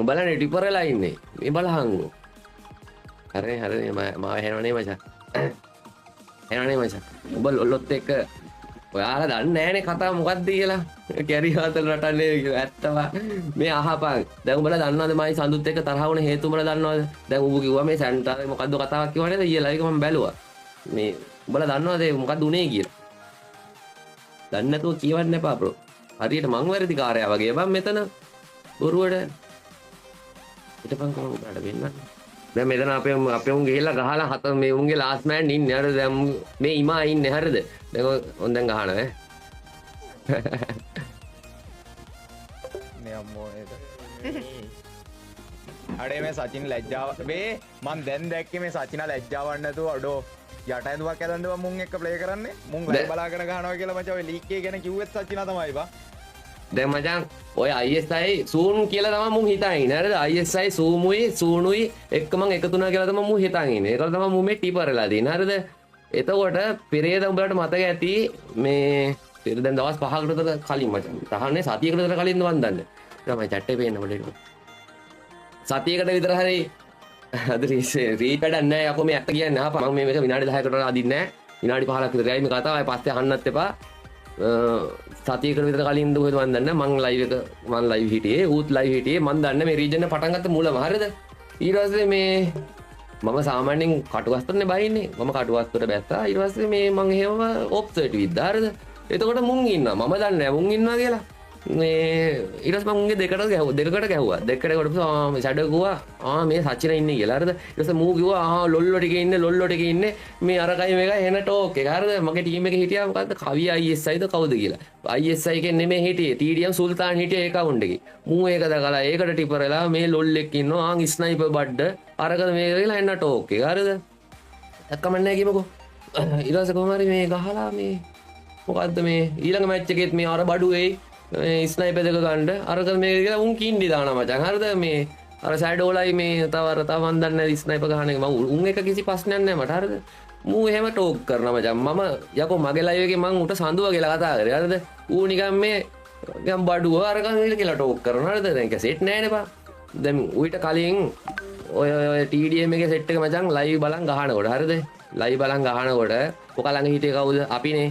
උඹලනේ tipper වෙලා ඉන්නේ. මේ බලහංගෝ. හරි මාව හැරවනේ මචං. හැරවනේ මචං. උඹ ලොල්ලොත් එක්ක ඔයාලා දන්නේ නැහනේ කතාව මොකක්ද කියලා. කැරි හතල් රටන්නේ කියලා ඇත්තම මේ අහපන්. දැන් උඹලා දන්නවද මයි සඳුත් එක්ක තරහ වුණ හේතු උඹලා දන්නවද? දැන් ඌ කිව්වා මේ සැන්ටාරේ මොකද්ද කතාවක් කිව්වා නේද ඊයලා ඒක මම බැලුවා. මේ උඹලා දන්නවද මොකද්ද උනේ කියලා? දන්නේ නැතුව කියවන්න එපා බ්‍රෝ. හරියට මං වැරදි කාර්යය වගේ බං මෙතන බොරුවට හිටපන් කොහොමද උඹලට වෙන්නන්නේ. දැන් මෙතන අපේ උන් ගිහිල්ලා ගහලා හත මේ උන්ගේ ලාස්ට් මෑන් ඉන්නේ හරිද? දැන් මේ ඉමා ඉන්නේ හරිද? දැන් ඔන් දැන් ගහනවා ඈ. මේ අම්මෝ නේද? අඩේ මේ සචින් ලැජ්ජාව මේ මං දැන් දැක්කේ මේ සචින ලැජ්ජාවක් නැතුව අඩෝ යට ඇඳුමක් ඇඳන්නවා මුන් එක්ක ප්ලේ කරන්නේ. මුන් ලයිව් බලාගෙන ගහනවා කියලා මචං ඔය ලීක් එක ගැන කිව්වෙත් සචිනා තමයි බා. දැන් මචං ඔය ISI සූන් කියලා තමයි මුන් හිතාගෙන ඉන්නේ. හරිද? ISI සූමුයි සූනුයි එක්ක මං එකතු වුණා කියලා තමයි මුන් හිතාගෙන ඉන්නේ. ඒකල තමයි මුන් මේ ටිපර් වෙලා තියෙන්නේ. හරිද? එතකොට පෙරේද උඹලට මතක ඇති මේ පෙර දැන් දවස් 5කට විතර කලින් මචං. තහන්නේ සතියකට විතර කලින්ද මන් දන්නේ. තමයි chat එකේ පේන්න පොඩේ. සතියකට විතර හරි අද රීඩ් වැඩක් නැහැ යකෝ මේ ඇත්ත කියන්නේ අහපන් මම මේක විනාඩි 10කට අදින්නේ නැහැ විනාඩි 15ක් විතරයි මේ කතාව ආයේ පස්සේ අහන්නත් එපා සතියකට විතර කලින්ද කොහෙද මන් දන්නේ මං ලයිව් හිටියේ ඌත් ලයිව් හිටියේ මන් දන්නේ මේ රීජන් එක පටන් ගත්ත මුලම හරියද ඊට පස්සේ මේ මම සාමාන්‍යයෙන් කටුවස්තරනේ බහින්නේ මම කටුවස්තර බැස්සා ඊට පස්සේ මේ මං එහෙම ඔප්සර්ට් විද්දා හරියද එතකොට මුන් ඉන්නවා මම දන්නේ නැහැ මුන් ඉන්නවා කියලා මේ ඊට පස්සේ මම උන්ගේ දෙකට ගැහුවා දෙකට කොටපුවා මේ ෂැඩෝ කිව්වා මේ සචින ඉන්නේ කියලා හරියද ඊට පස්සේ මූ කිව්වා ලොල්ලෝ ටිකේ ඉන්නේ මේ අරකයි මේකයි එන ටෝක් එක හරියද මගේ ටීම් එකේ හිටියා මොකද්ද කවි ISIද කවුද කියලා ISI එකෙන් නෙමෙයි හිටියේ TDM සුල්තාන් හිටියේ ඒ කවුන්ට් එකේ මූ ඒක දැකලා ඒකට ටිපර් වෙලා මේ ලොල් එක්ක ඉන්නවා ස්නයිපර් බඩ අරකද මේක කියලා එන ටෝක් එක හරියද දැක්කම නැහැ කියමුකෝ ඊට පස්සේ කොහොම හරි මේ ගහලා මේ මොකද්ද මේ ඊළඟ මැච් එකෙත් මේ අර බඩු වෙයි ස්නයිපර් දෙක ගන්න අරක මේ කියලා උන් කින්ඩි දානවා මචං හරිද මේ අර ෂැඩෝලයි මේ තව මන් දන්නේ නැහැ ස්නයිපර් ගහන එක මම උන් එක කිසි ප්‍රශ්නයක් නැහැ මට හරිද මූ එහෙම ටෝක් කරනවා මචං මම යකෝ මගේ ලයිව් එකේ මං උට සඳුව කියලා කතා කරේ හරිද ඌ නිකන් මේ නිකන් බඩුව අරක කියලා ටෝක් කරනවා හරිද දැන් ඒක සෙට් නැහැ නේ බා දැන් ඌට කලින් ඔය TDM එකේ සෙට් එක මචං ලයිව් බලන් ගහනකොට හරිද ලයිව් බලන් ගහනකොට ඔක ළඟ හිටියේ කවුද අපිනේ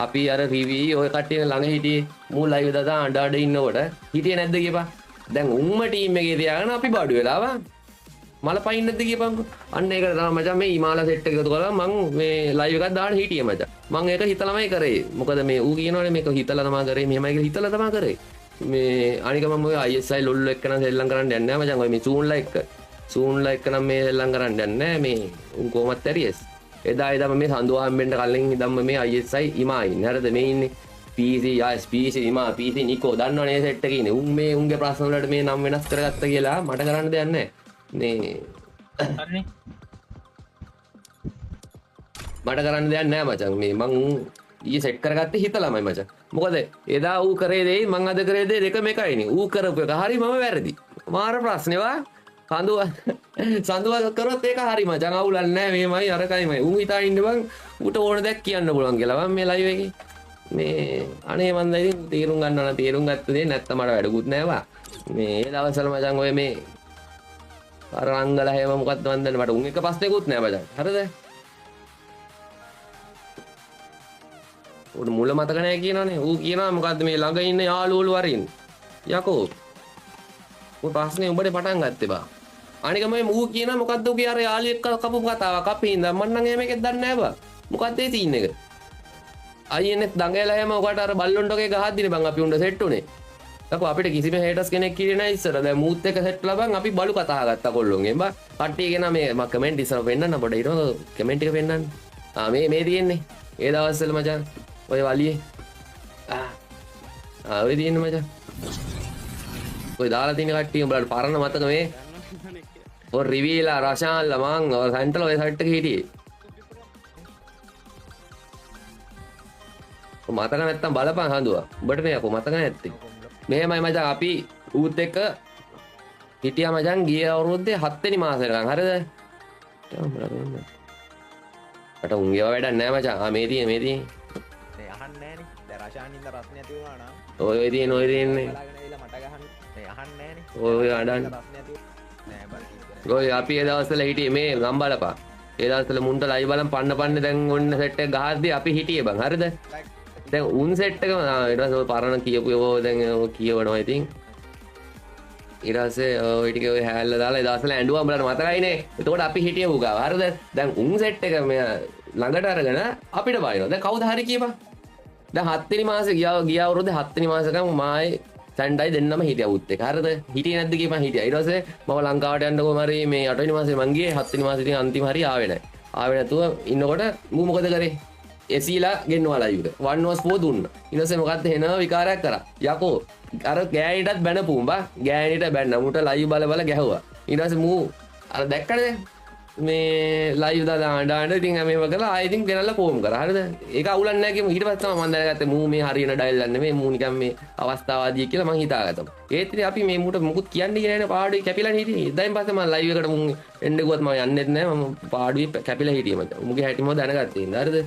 අපි අර රිවී ඔය කට්ටිය ළඟ හිටියේ මූ ලයිව් දාලා අඬ ඉන්නකොට හිටියේ නැද්ද කියපන් දැන් උම්ම ටීම් එකේ තියාගෙන අපි බඩු වෙලා වා මල පයින් නැද්ද කියපන්කෝ අන්න ඒකට තමයි මචං මේ ඉමාලා සෙට් එක එකතු කරලා මං මේ ලයිව් එකක් දාන්න හිටියේ මචං මං ඒක හිතලාමයි කරේ මොකද මේ ඌ කියනවනේ මේක හිතලා තමයි කරේ මෙහෙමයි කියලා හිතලා තමයි කරේ මේ අනික මම ඔය ISI ලොල්ලෝ එක්ක නම් සෙල්ලම් කරන්න යන්නේ නැහැ මචං ඔය මේ සූන්ලා එක්ක නම් මේ සෙල්ලම් කරන්න යන්නේ නැහැ මේ උන් කොහොමත් ඇරියස් එදා මේ සඳුවා හම්බෙන්න කලින් ඉඳන්ම මේ ISI ඉමා ඉන්නේ හරිද මේ ඉන්නේ PC PC ඉමා PC නිකෝ දන්නවනේ සෙට් එකේ ඉන්නේ උන් මේ උන්ගේ ප්‍රශ්න වලට මේ නම් වෙනස් කරගත්ත කියලා මට කරන්න දෙයක් නැහැ මේ අනේ මට කරන්න දෙයක් නැහැ මචං මේ මං ඊයේ සෙට් කරගත්තේ හිතලාමයි මචං මොකද එදා ඌ කරේ දෙයි මං අද කරේ දෙයි දෙකම එකයිනේ ඌ කරපු එක හරි මම වැරදි මාර ප්‍රශ්නේ වා සඳුව කරොත් ඒක හරි මචං අවුලක් නැහැ මේමයි අරකයිමයි උන් හිතා ඉන්න බං ඌට ඕන දෙයක් කියන්න පුළුවන් කියලා මම මේ ලයිව් එකේ මේ අනේ මන් දැන් ඉතින් තීරුම් ගන්නවා නම් තීරුම් ගත්ත දේ නැත්තම් මට වැඩකුත් නැහැ වා මේ ඒ දවස්වල මචං ඔය මේ අර අංගල හැම මොකක්ද මන් දන්නේ මට උන් එක ප්‍රශ්නයක්වත් නැහැ මචං හරිද උඩ මුල මතක නැහැ කියනවනේ ඌ කියනවා මොකද්ද මේ ළඟ ඉන්න යාළුවෝ වරින් යකෝ ඔය ප්‍රශ්නේ උඹට පටන් ගත්තේ බා අනික මම ඌ කියනවා මොකද්ද ඌ කිය අර යාළුවෙක් කපපු කතාවක් අපි ඉඳන් මම නම් එහෙම එකක් දන්නේ නැහැ බා මොකද්ද ඒ සීන් එක අයියනේ දඟයලා හැම ඔකට අර බල්ලොන්ඩෝගේ ගහද්දිනේ බං අපි උණ්ඩ සෙට් උනේ යකෝ අපිට කිසිම හේටර්ස් කෙනෙක් කියේ නැහැ ඉස්සර දැන් මූත් එක සෙට් ලබන් අපි බලු කතා ගත්තා කොල්ලොන්ගෙන් බා කට්ටිය කියන මේ මම කමෙන්ට් ඉස්සර පෙන්නන්න පොඩ ඊට කමෙන්ට් එක පෙන්නන්න මේ තියෙන්නේ ඒ දවස්වල මචං ඔය වලියේ ඔය තියෙන්නේ මචං ඔය දාලා තියෙන කට්ටිය උඹලට පරණ මතක මේ ඔය රිවීලා රෂාන්ලා මං ඔය සෙන්ටර් ඔය සයිට් එකේ හිටියේ මතක නැත්තම් බලපන් හඳුවා උඹට මේ අකෝ මතක නැත්තේ මෙහෙමයි මචං අපි ඌත් එක්ක හිටියා මචං ගිය අවුරුද්දේ 7 වෙනි මාසෙ නිකන් හරිද අට උන්ගේ වැඩක් නැහැ මචං මේ තියෙන්නේ අහන්නේ නැහනේ දැන් රෂාන් ඉඳ රස්නේ ඇති වුණා නම් ඔය තියෙන්නේ බලාගෙන ඇවිල්ලා මට ගහන්නේ අහන්නේ ඔය අඩන් ඔය අපි ඒ දවස්වල හිටියේ මේ ගම් බලපා ඒ දවස්වල මුන්ට ලයිව් බලන් පන්න දැන් ඔන්න සෙට් එක ගහද්දි අපි හිටියේ බං හරිද දැන් උන් සෙට් එකම ඊට පස්සේ ඔය පරණ කියපු ඒවා දැන් කියවනවා ඉතින් ඊට පස්සේ ඔය ටික ඔය හැල්ල දාලා ඒ දවස්වල ඇඬුවා උඹලට මතකයිනේ එතකොට අපි හිටියේ උගාව හරිද දැන් උන් සෙට් එක මෙ ළඟට අරගෙන අපිට බයිනවා දැන් කවුද හරි කියපන් දැන් 7 වෙනි මාසේ ගිය අවුරුද්දේ 7 වෙනි මාසෙකම මායි සැන්ඩයි දෙන්නම හිටියා උත් එක හරිද හිටියේ නැද්ද කියපන් හිටියා ඊට පස්සේ මම ලංකාවට යන්න කොහම හරි මේ 8 වෙනි මාසේ මං ගියේ 7 වෙනි මාසේ ඉතින් අන්තිම හරිය ආවේ නැහැ ආවේ නැතුව ඉන්නකොට මූ මොකද කරේ එසීලා ගෙන්නවා ලයිව් එක 1 දුන්නා ඊට පස්සේ මොකද්ද එන විකාරයක් කරා යකෝ අර ගෑණිටත් බැනපුම් බා ගෑණිට බැන්න මුට ලයිව් බල ගැහුවා ඊට පස්සේ මූ අර දැක්කද මේ ලයිව් දාලා ආඩාන්න ඉතින් මේව කරලා ආයෙ ඉතින් ගෙනල්ලා ෆෝම් කරා හරිද ඒක අවුලක් නැහැ කියමු ඊට පස්සේ තමයි මම දැනගත්තේ මූ මේ හරියන ඩයල් යන්නේ මේ මූ නිකන් මේ අවස්ථාවාදී කියලා මං හිතාගත්තා ඒත් ඉතින් අපි මේ මූට මුකුත් කියන්නේ නැහැ නේ පාඩුවේ කැපිලා හිටියේ ඉතින් පස්සේ මම ලයිව් එකට මුන් එන්න ගියොත් මම යන්නෙත් නැහැ මම පාඩුවේ කැපිලා හිටියේ මචං මුගේ හැටිම දැනගත්තේ ඉතින් හරිද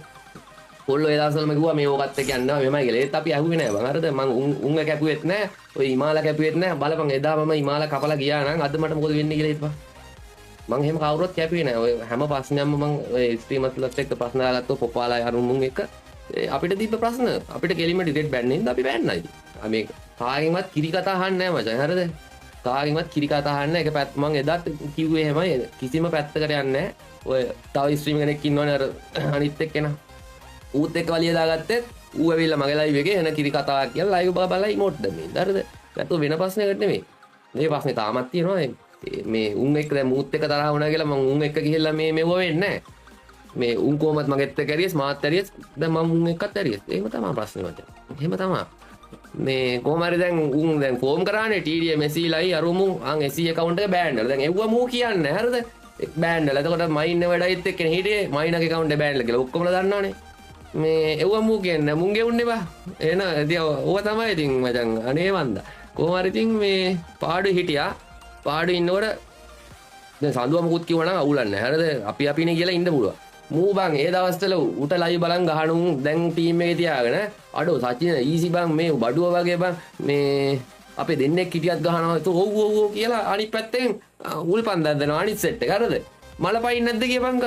පොල්ලෝ ඒ දවස්වල මම කිව්වා මේ ඕකත් එක්ක යන්නවා මෙමය කියලා ඒත් අපි ඇහුවේ නැහැ බං හරිද මං උන් කැපුවෙත් නැහැ ඔය හිමාල කැපුවෙත් නැහැ බලපන් එදා මම හිමාල කපලා ගියා නම් අද මට මොකද වෙන්නේ කියලා හිතපන් මං එහෙම කවුරුත් කැපුවේ නැහැ ඔය හැම ප්‍රශ්නයක්ම මං ඔය ස්ට්‍රීමර්ස්ලත් එක්ක ප්‍රශ්න දාගත්තෝ පොපාලා අරුමුන් එක්ක අපිට දීප ප්‍රශ්න අපිට කෙලින්ම ඩිලීට් බෑන්නේ ඉතින් අපි බෑන්නයි ඉතින් මේ කාගෙන්වත් කිරි කතා අහන්නේ නැහැ මචං හරිද කාගෙන්වත් කිරි කතා අහන්නේ ඒක පැත්ත මං එදාත් කිව්වේ එහෙමයි කිසිම පැත්තකට යන්නේ නැහැ ඔය තව ස්ට්‍රීම් කෙනෙක් ඉන්නවනේ අර අනිත් එක්කෙනා ඌත් එක්ක වලිය දාගත්තේ ඌ ඇවිල්ලා මගේ ලයිව් එකේ එන කිරි කතාවක් කියලා ලයිව් බලලා ඉමෝට් දෙන්නේ හරිද නැත්නම් වෙන ප්‍රශ්නයකට නෙමෙයි මේ ප්‍රශ්නේ තාමත් තියෙනවා මේ උන් එක්ක දැන් මූත් එක්ක තරහ වුණා කියලා මම උන් එක්ක ගිහිල්ලා මේ මෙව වෙන්නේ නැහැ මේ උන් කොහමත් මගෙත් එක්ක ඇරියස් මාත් ඇරියස් දැන් මම උන් එක්කත් ඇරියස් එහෙම තමයි ප්‍රශ්නේ මචං එහෙම තමයි මේ කොහම හරි දැන් උන් දැන් ෆෝම් කරානේ TDA මෙසීලයි අරුමු අන් SE account එක බෑන් කරලා දැන් එව්ව මූ කියන්නේ හරිද බෑන් කරලා එතකොට මයින් වැඩයිත් එක්කනේ හිටියේ මයින්ගේ account එක බෑන් කරලා කියලා ඔක්කොමලා දන්නවනේ මේ එව්ව මූ කියන්නේ මුන්ගේ උන්නේ බා එන ඉතින් ඕව තමයි ඉතින් මචං අනේ වන්දා කොහම හරි ඉතින් මේ පාඩු හිටියා පාඩු ඉන්නකොට දැන් සඳුව මුකුත් කිව්වනම් අවුලක් නැහැ හරිද අපි අපිනේ කියලා ඉන්න පුළුවන් මූ බං ඒ දවස්වල උට ලයිව් බලන් ගහන උන් දැන් ටීම් එකේ තියාගෙන අඩෝ සචින ඊසි බං මේ බඩුව වගේ බං මේ අපේ දෙන්නෙක් හිටියත් ගහනවා ඒක ඔව් ඔව් ඔව් කියලා අනිත් පැත්තෙන් උල්පන්දක් දෙනවා අනිත් සෙට් එක හරිද මල පයින් නැද්ද කියපන්ක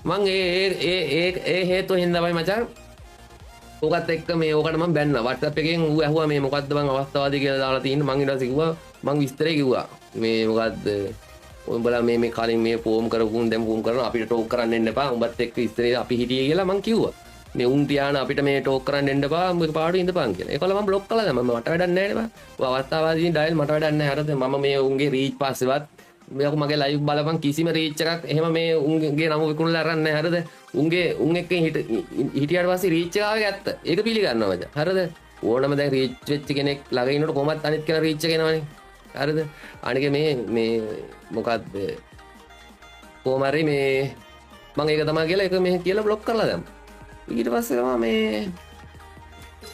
මං ඒ හේතුව හින්දාමයි මචං ඕකත් එක්ක මේ ඕකට මම බැන්නා WhatsApp එකෙන් ඌ ඇහුවා මේ මොකද්ද බං අවස්ථාවාදී කියලා දාලා තියෙන්නේ මං ඊට පස්සේ කිව්වා මං විස්තරේ කිව්වා මේ මොකද්ද උඹලා මේ කලින් මේ ෆෝම් කරපුන් දැන් ෆෝම් කරනවා අපිට ටෝක් කරන්න එන්න එපා උඹත් එක්ක ඉස්තරේ අපි හිටියේ කියලා මං කිව්වා මේ උන් තියාන අපිට මේ ටෝක් කරන්න එන්න එපා උඹ පාඩු ඉඳපන් කියලා ඒකවල මම බ්ලොක් කළා දැන් මම මට වැඩක් නැහැ නේ බං ඔය අවස්ථාවාදී ඩයල් මට වැඩක් නැහැ හරිද මම මේ උන්ගේ රීච් පස්සෙවත් මගේ ලයිව් බලපන් කිසිම රීච් එකක් එහෙම මේ උන්ගේ නම විකුණලා අරන් නැහැ හරිද උන් එක්ක හිටියට පස්සේ රීච් එක ආවේ ඇත්ත ඒක පිළිගන්නවා මචං හරිද ඕනම දැන් රීච් වෙච්ච කෙනෙක් ළඟ ඉන්නකොට කොහොමත් අනිත් කෙනා රීච් එක එනවනේ හරිද අනික මේ මොකද්ද කොහොම හරි මේ මම ඒක තමයි කියලා ඒක මේ කියලා බ්ලොක් කරලා දැම්මා ඊට පස්සේ තමයි මේ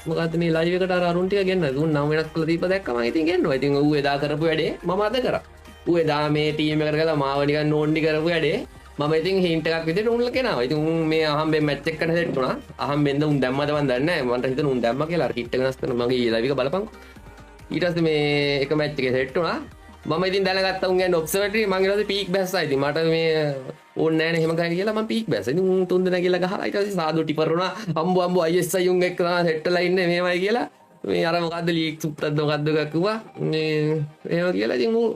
මොකද්ද මේ ලයිව් එකට අර අරුන් ටික ගෙන්නද උන් නම් වෙනස් කරලා දීප දැක්කම මම ඉතින් ගෙන්නවා ඉතින් ඌ එදා කරපු වැඩේ මම අද කරා ඌ එදා මේ ටීම් එකට ගලා මාව නිකන් නෝන්ඩි කරපු වැඩේ මම ඉතින් හින්ට් එකක් විදිහට උන්ලා කෙනාවා ඉතින් උන් මේ අහම්බෙන් මැච් එකකට සෙට් වුණා අහම්බෙන්ද උන් දැම්මද මන් දන්නේ නැහැ මන්ට හිතෙන උන් දැම්මා කියලා අර කිට් එක වෙනස් කරන මගේ ලයිව් එක බලපන්කො ඊට පස්සේ මේ එක මැච් එකේ සෙට් වුණා මම ඉතින් දැනගත්තා උන් යන්නේ ඔබ්සර්වටරි මං ඊට පස්සේ පීක් බැස්සා ඉතින් මට මේ ඕනේ නැහැ නේ එහෙම කරන්න කියලා මම පීක් බැස්සා ඉතින් උන් තුන් දෙනා කියලා ගහලා ඊට පස්සේ සාදු ටිපර් වුණා අම්බු ISI උන් එක්ක තමයි සෙට්ටලා ඉන්නේ මෙහෙමයි කියලා මේ අර මොකද්ද ලීක් සුප්තද්ද මොකද්ද එකක් කිව්වා මේ එහෙම කියලා ඉතින් ඌ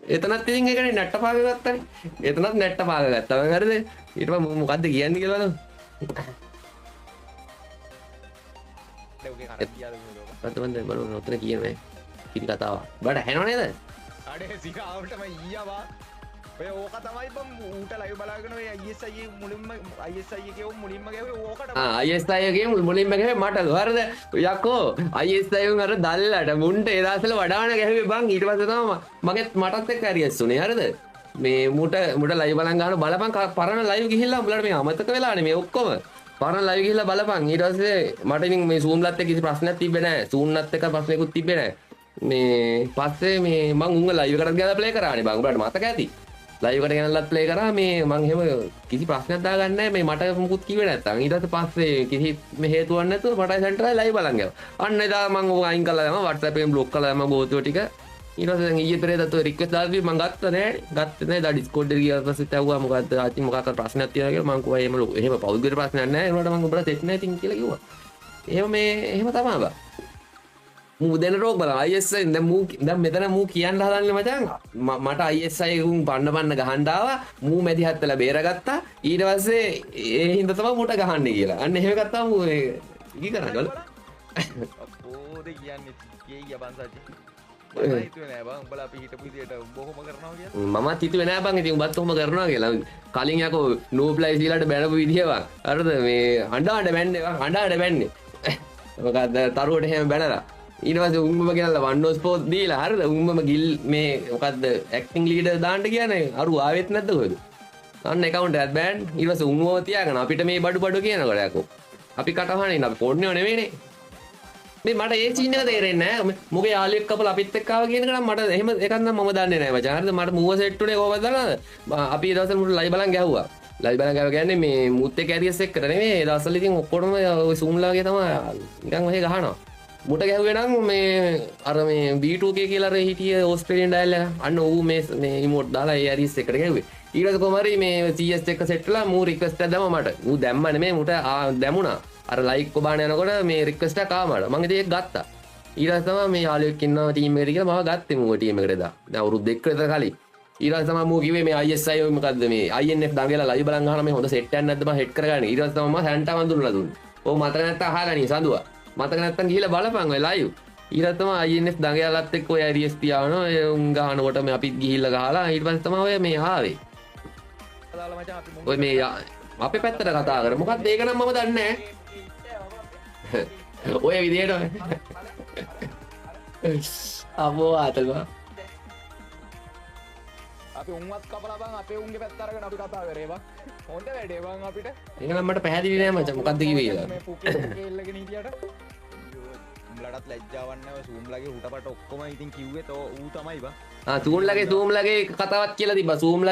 එතනත් ඉතින් ඒකනේ නැට්ට පාග ගත්තානේ එතනත් නැට්ට පාග ගත්තා මම හරිද ඊට පස්සේ මොකද්ද කියන්නේ කියලා බලමු අතවන්ද බලමු ඔතන කියන්නේ කිරි කතාව බඩ හැනව නේද අඩේ සිරාවටම ඊයවා ඔය ඕක තමයි බම් ඌට ලයිව් බලාගෙන ඔය ISI මුලින්ම ISI එකේ මුලින්ම ගෑවේ ඕකට ISI එකේ මුලින්ම ගෑවේ මට හරිද යකෝ ISI උන් අර දැල්ලට මුන්ට ඒ දවස්වල වඩාන ගැහුවේ බං ඊට පස්සේ තමයි මටත් එක්ක ඇරියස් උනේ හරිද මේ මුට ලයිව් බලන් ගන්න බලපන් පරණ ලයිව් ගිහිල්ලා උඹලට මේ අමතක වෙලානේ මේ ඔක්කොම පරණ ලයිව් ගිහිල්ලා බලපන් ඊට පස්සේ මට ඉතින් මේ සූම්ලත් එක්ක කිසි ප්‍රශ්නයක් තිබ්බේ නැහැ සූම්නත් එක්ක ප්‍රශ්නයක්වත් තිබ්බේ නැහැ මේ පස්සේ මේ මං උන්ව ලයිව් එකකට ගිහලා ප්ලේ කරානේ බං උඹලට මතක ඇති ලයිව් එකට ගෙනල්ලත් ප්ලේ කරා මේ මං එහෙම කිසි ප්‍රශ්නයක් දාගන්නේ නැහැ මේ මට මුකුත් කිව්වේ නැත්තම් ඊට පස්සේ කිසි මේ හේතුවක් නැතුව මටයි සෙන්ටරයි ලයිව් බලන් ගියා අන්න එදා මං ඔය අයින් කළා දැම්මා WhatsApp එකෙන් බ්ලොක් කළා දැම්මා ගෝතුව ටික ඊට පස්සේ දැන් ඊයේ පෙරේද තෝ රික්වෙස්ට් දාලා තිබ්බ මම ගත්තා නෑ ගත්තේ නෑ. දා ඩිස්කෝඩ් එකට ගියා පස්සේ ඇහුවා මොකද්ද ආච්චි මොකක් හරි ප්‍රශ්නයක් තියෙනවා කියලා. මම කිව්වා එහෙම පෞද්ගලික ප්‍රශ්නයක් නෑ. ඒනකොට මම උඹලා සෙට් නෑ ඉතින් කියලා කිව්වා. එහෙම තමයි බා. මූ දෙන රෝග බලන්න ISI දැන් මෙතන මූ කියන්න හදන්නේ මචං මට ISI උන් බන්න ගහන්න ආවා මූ මැදිහත් වෙලා බේරගත්තා ඊට පස්සේ ඒ හින්දා තමයි මූට ගහන්නේ කියලා. අන්න එහෙම ගත්තාම මූ ඊ කරනවල අපෝද කියන්නේ කීය බන්සාචි. මම හිතුවේ නෑ බං උඹලා අපි හිටපු විදියට බොහොම කරනවා කියලා. මමත් හිතුවේ නෑ බං ඉතින් උඹත් ඔහොම කරනවා කියලා. කලින් යකෝ නෝබ්ලයි සීලාට බැනපු විදිය බං. හරිද මේ අඬාඩ බැන්නේ බං අඬාඩ බැන්නේ. මොකද තරුවට එහෙම බැනලා ඊට පස්සේ උම්මම ගෙනල්ලා වන්නෝ ස්පෝට් දීලා හරිද උම්මම ගිල් මේ මොකද්ද ඇක්ටිං ලීඩර් දාන්න කියන්නේ අරු ආවෙත් නැද්ද කොහෙද අන්න account එකත් බෑන් ඊට පස්සේ උම්මව තියාගෙන අපිට මේ බඩු කියනකොට යකෝ අපි කටහනින්න අපි පොඩ්නියෝ නෙවෙයිනේ මේ මට ඒ සීන් එක තේරෙන්නේ නැහැ මොකද යාළුවෙක් කපලා අපිත් එක්ක ආවා කියන එක නම් මට එහෙම එකක් නම් මම දන්නේ නැහැ මචං හරිද මට මූව සෙට් උනේ කොහොමද දන්නවද අපි ඒ දවස්වල මුට ලයිව් බලන් ගැහුවා ලයිව් බලන් ගැහුවා කියන්නේ මේ මුත් එක්ක ඇරියස් එක්කට නෙමෙයි ඒ දවස්වල ඉතින් ඔක්කොටම ඔය සූම් ලාගේ තමයි නිකන් ඔහෙ ගහනවා මුට ගැහුවේ නම් මේ අර මේ B2K කියලා අර හිටිය ඕස්ට්‍රේලියන් ඩයල් එක අන්න ඌ මේ ඉමෝට් දාලා ඒ ඇරියස් එකට ගැහුවේ ඊට පස්සේ කොහමරි මේ CS එක සෙට් වෙලා මූ රික්වෙස්ට් එකක් දැම්මා මට ඌ දැම්ම නෙමෙයි මුට දැමුණා අර ලයික් කොබාන යනකොට මේ රික්වෙස්ට් එක ආවමඩ මම ඉතින් ඒක ගත්තා ඊට පස්සේ තමයි මේ යාළුවෙක් ඉන්නවා ටීම් එකට කියලා මම ගත්තේ මූව ටීම් එකට දැන් අවුරුදු දෙකකට විතර කලින් ඊට පස්සේ තමයි මූ කිව්වේ මේ ISI ඔය මොකද්ද මේ INF දඟේලා ලයිව් බලන් අහන මේ හොඳ සෙට් එකක් නැද්ද මම හෙඩ් කරගන්න ඊට පස්සේ තමයි මම සැන්ටා වඳුනලා දුන්නේ ඕක මතක නැත්තම් අහගනි සඳුවා මතක නැත්තම් ගිහිල්ලා බලපන් ඔය ලයිව් ඊට තමයි INF දඟයාලත් එක්ක ඔය ඇරියස් තියාවනවා ඒ උන් ගහනකොට මේ අපිත් ගිහිල්ලා ගහලා ඊට පස්සේ තමයි ඔය මේ ආවේ දාලා මචං අපි ඔය මේ අපේ පැත්තට කතා කර මොකක්ද ඒක නම් මම දන්නේ නැහැ ඔය විදියට අමෝ ආතල්වා අපි උන්වත් කපලා බං අපේ උන්ගේ පැත්ත අරගෙන අපි කතා කරේ බං හොඳ වැඩේ බං අපිට ඒක නම් මට පැහැදිලි නෑ මචං මොකක්ද කිව්වේ කියලා මේ පුකේ කෙල්ලගෙන හිටියට උඹලටත් ලැජ්ජාවක් නැහැ ඔය සූම් ලගේ උටපට ඔක්කොම ඉතින් කිව්වේ තෝ ඌ තමයි බං සූම් ලගේ කතාවක් කියලා තිබ්බා සූම්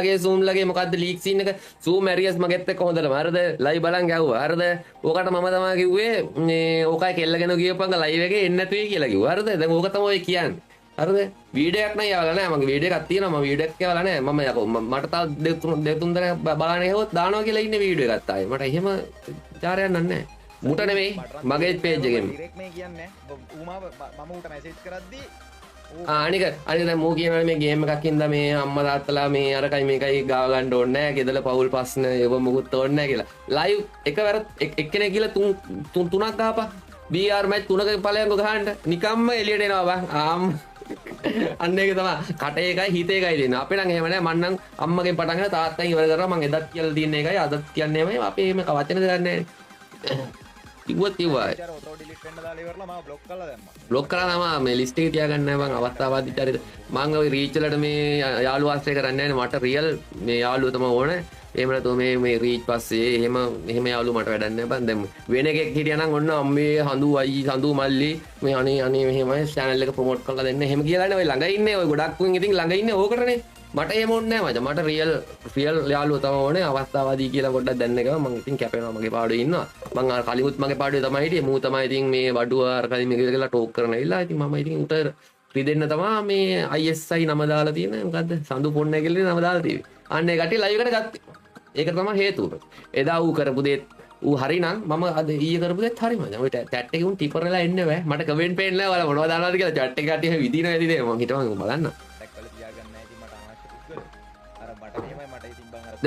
ලගේ මොකද්ද ලීක් සීන් එක සූම් ඇරියස් මගෙත් එක්ක හොඳටම හරිද ලයිව් බලන් ගැහුවා හරිද ඕකට මම තමයි කිව්වේ මේ ඕකයි කෙල්ලගෙන ගියපන් ලයිව් එකේ එන්න නැතුයි කියලා කිව්වා හරිද දැන් ඕක තමයි කියන්නේ හරිද වීඩියෝ එකක් නෑ යාවලා නෑ මගේ වීඩියෝ එකක් තියෙනවා මම වීඩියෝ එකක් යාවලා නෑ මම යකෝ මට තව දෙතුන් දෙනෙක් බලන්න හෙවොත් දානවා කියලා ඉන්නේ වීඩියෝ එකක් තායි මට එහෙම චාරයක් නෑ මුට නෙමෙයි මගේ පේජ් එකෙන් ඩිරෙක්ට් මේ කියන්නේ ඌමාව මම ඌට මැසේජ් කරද්දී අනික දැන් මෝ කියනවා මේ ගේම් එකක් ඉඳලා මේ අම්මා තාත්තලා මේ අරකයි මේකයි ගාව ගන්න ඕනේ නැහැ ගෙදර පවුල් ප්‍රශ්න ඒව මොකුත් ඕනේ නැහැ කියලා ලයිව් එකවර එක්කෙනෙක් කියලා තුනක් ගහපන් BR මැච් තුනක ඵලයන්ක ගහන්න නිකම්ම එළියට එනවා බං අන්න ඒක තමයි කටේ එකයි හිතේ එකයි දෙන්නේ අපේ නම් එහෙම නැහැ මං නම් අම්මගෙන් පටන් ගන්න තාත්තගෙන් ඉවර කරනවා මං එදත් කියලා තියෙන එකයි අදත් කියන්නේ එහෙමයි අපි එහෙම වචන දෙන්නේ නැහැ කිව්වත් කිව්වා ඔටෝ ඩිලීට් වෙන්න දාලා ඉවරලා මම බ්ලොක් කරලා දැම්මා බ්ලොක් කරලා තමයි මේ ලිස්ට් එකේ තියාගන්න නැහැ මං අවස්ථාවාදී චරිත මං ওই රීච් වලට මේ යාළුවා ආශ්‍රය කරන්නේ නැහැ මට රියල් මේ යාළුවා තමයි ඕනේ එහෙම නැතුව මේ රීච් පස්සේ එහෙම යාළුවා මට වැඩක් නැහැ බං දැන් වෙන එකෙක් හිටියානම් ඔන්න අම්මේ හඳු අයියි හඳු මල්ලි මේ අනේ මෙහෙමයි channel එක ප්‍රොමෝට් කරලා දෙන්න එහෙම කියලා නේ ඔය ළඟ ඉන්නේ ඔය ගොඩක් උන් ඉතින් ළඟ ඉන්නේ ඕකටනේ මට එහෙම ඕනේ නැහැ මචං මට රියල් යාළුවා තමයි ඕනේ අවස්ථාවාදී කියලා පොඩ්ඩක් දැන්න එක මම ඉතින් කැපෙනවා මගේ පාඩුවේ ඉන්නවා මං අර කලිමුත් මගේ පාඩුවේ තමයි හිටියේ මූ තමයි ඉතින් මේ වඩුව අර කලින් මේක කියලා ටෝක් කරන ඉල්ලා ඉතින් මම ඉතින් උට රිදෙන්න තමයි මේ ISI නම දාලා තියෙන මොකද්ද සඳු පොන්න කියලා නම දාලා තියෙන්නේ අන්න ඒ කටි ලයිව් එකට ගත්තේ ඒක තමයි හේතුව එදා ඌ කරපු දේ ඌ හරිනම් මම අද ඊයේ කරපු දේත් හරි මචං ඔය ටැට් එකේ උන් ටිපර් වෙලා එන්නේ බෑ මට කමෙන්ට් පේන්නේ නැහැ ඔයාලා මොනවද දානවද කියලා චැට් එක කටි විදින වැඩි දේ මම හිතමන් බලන්න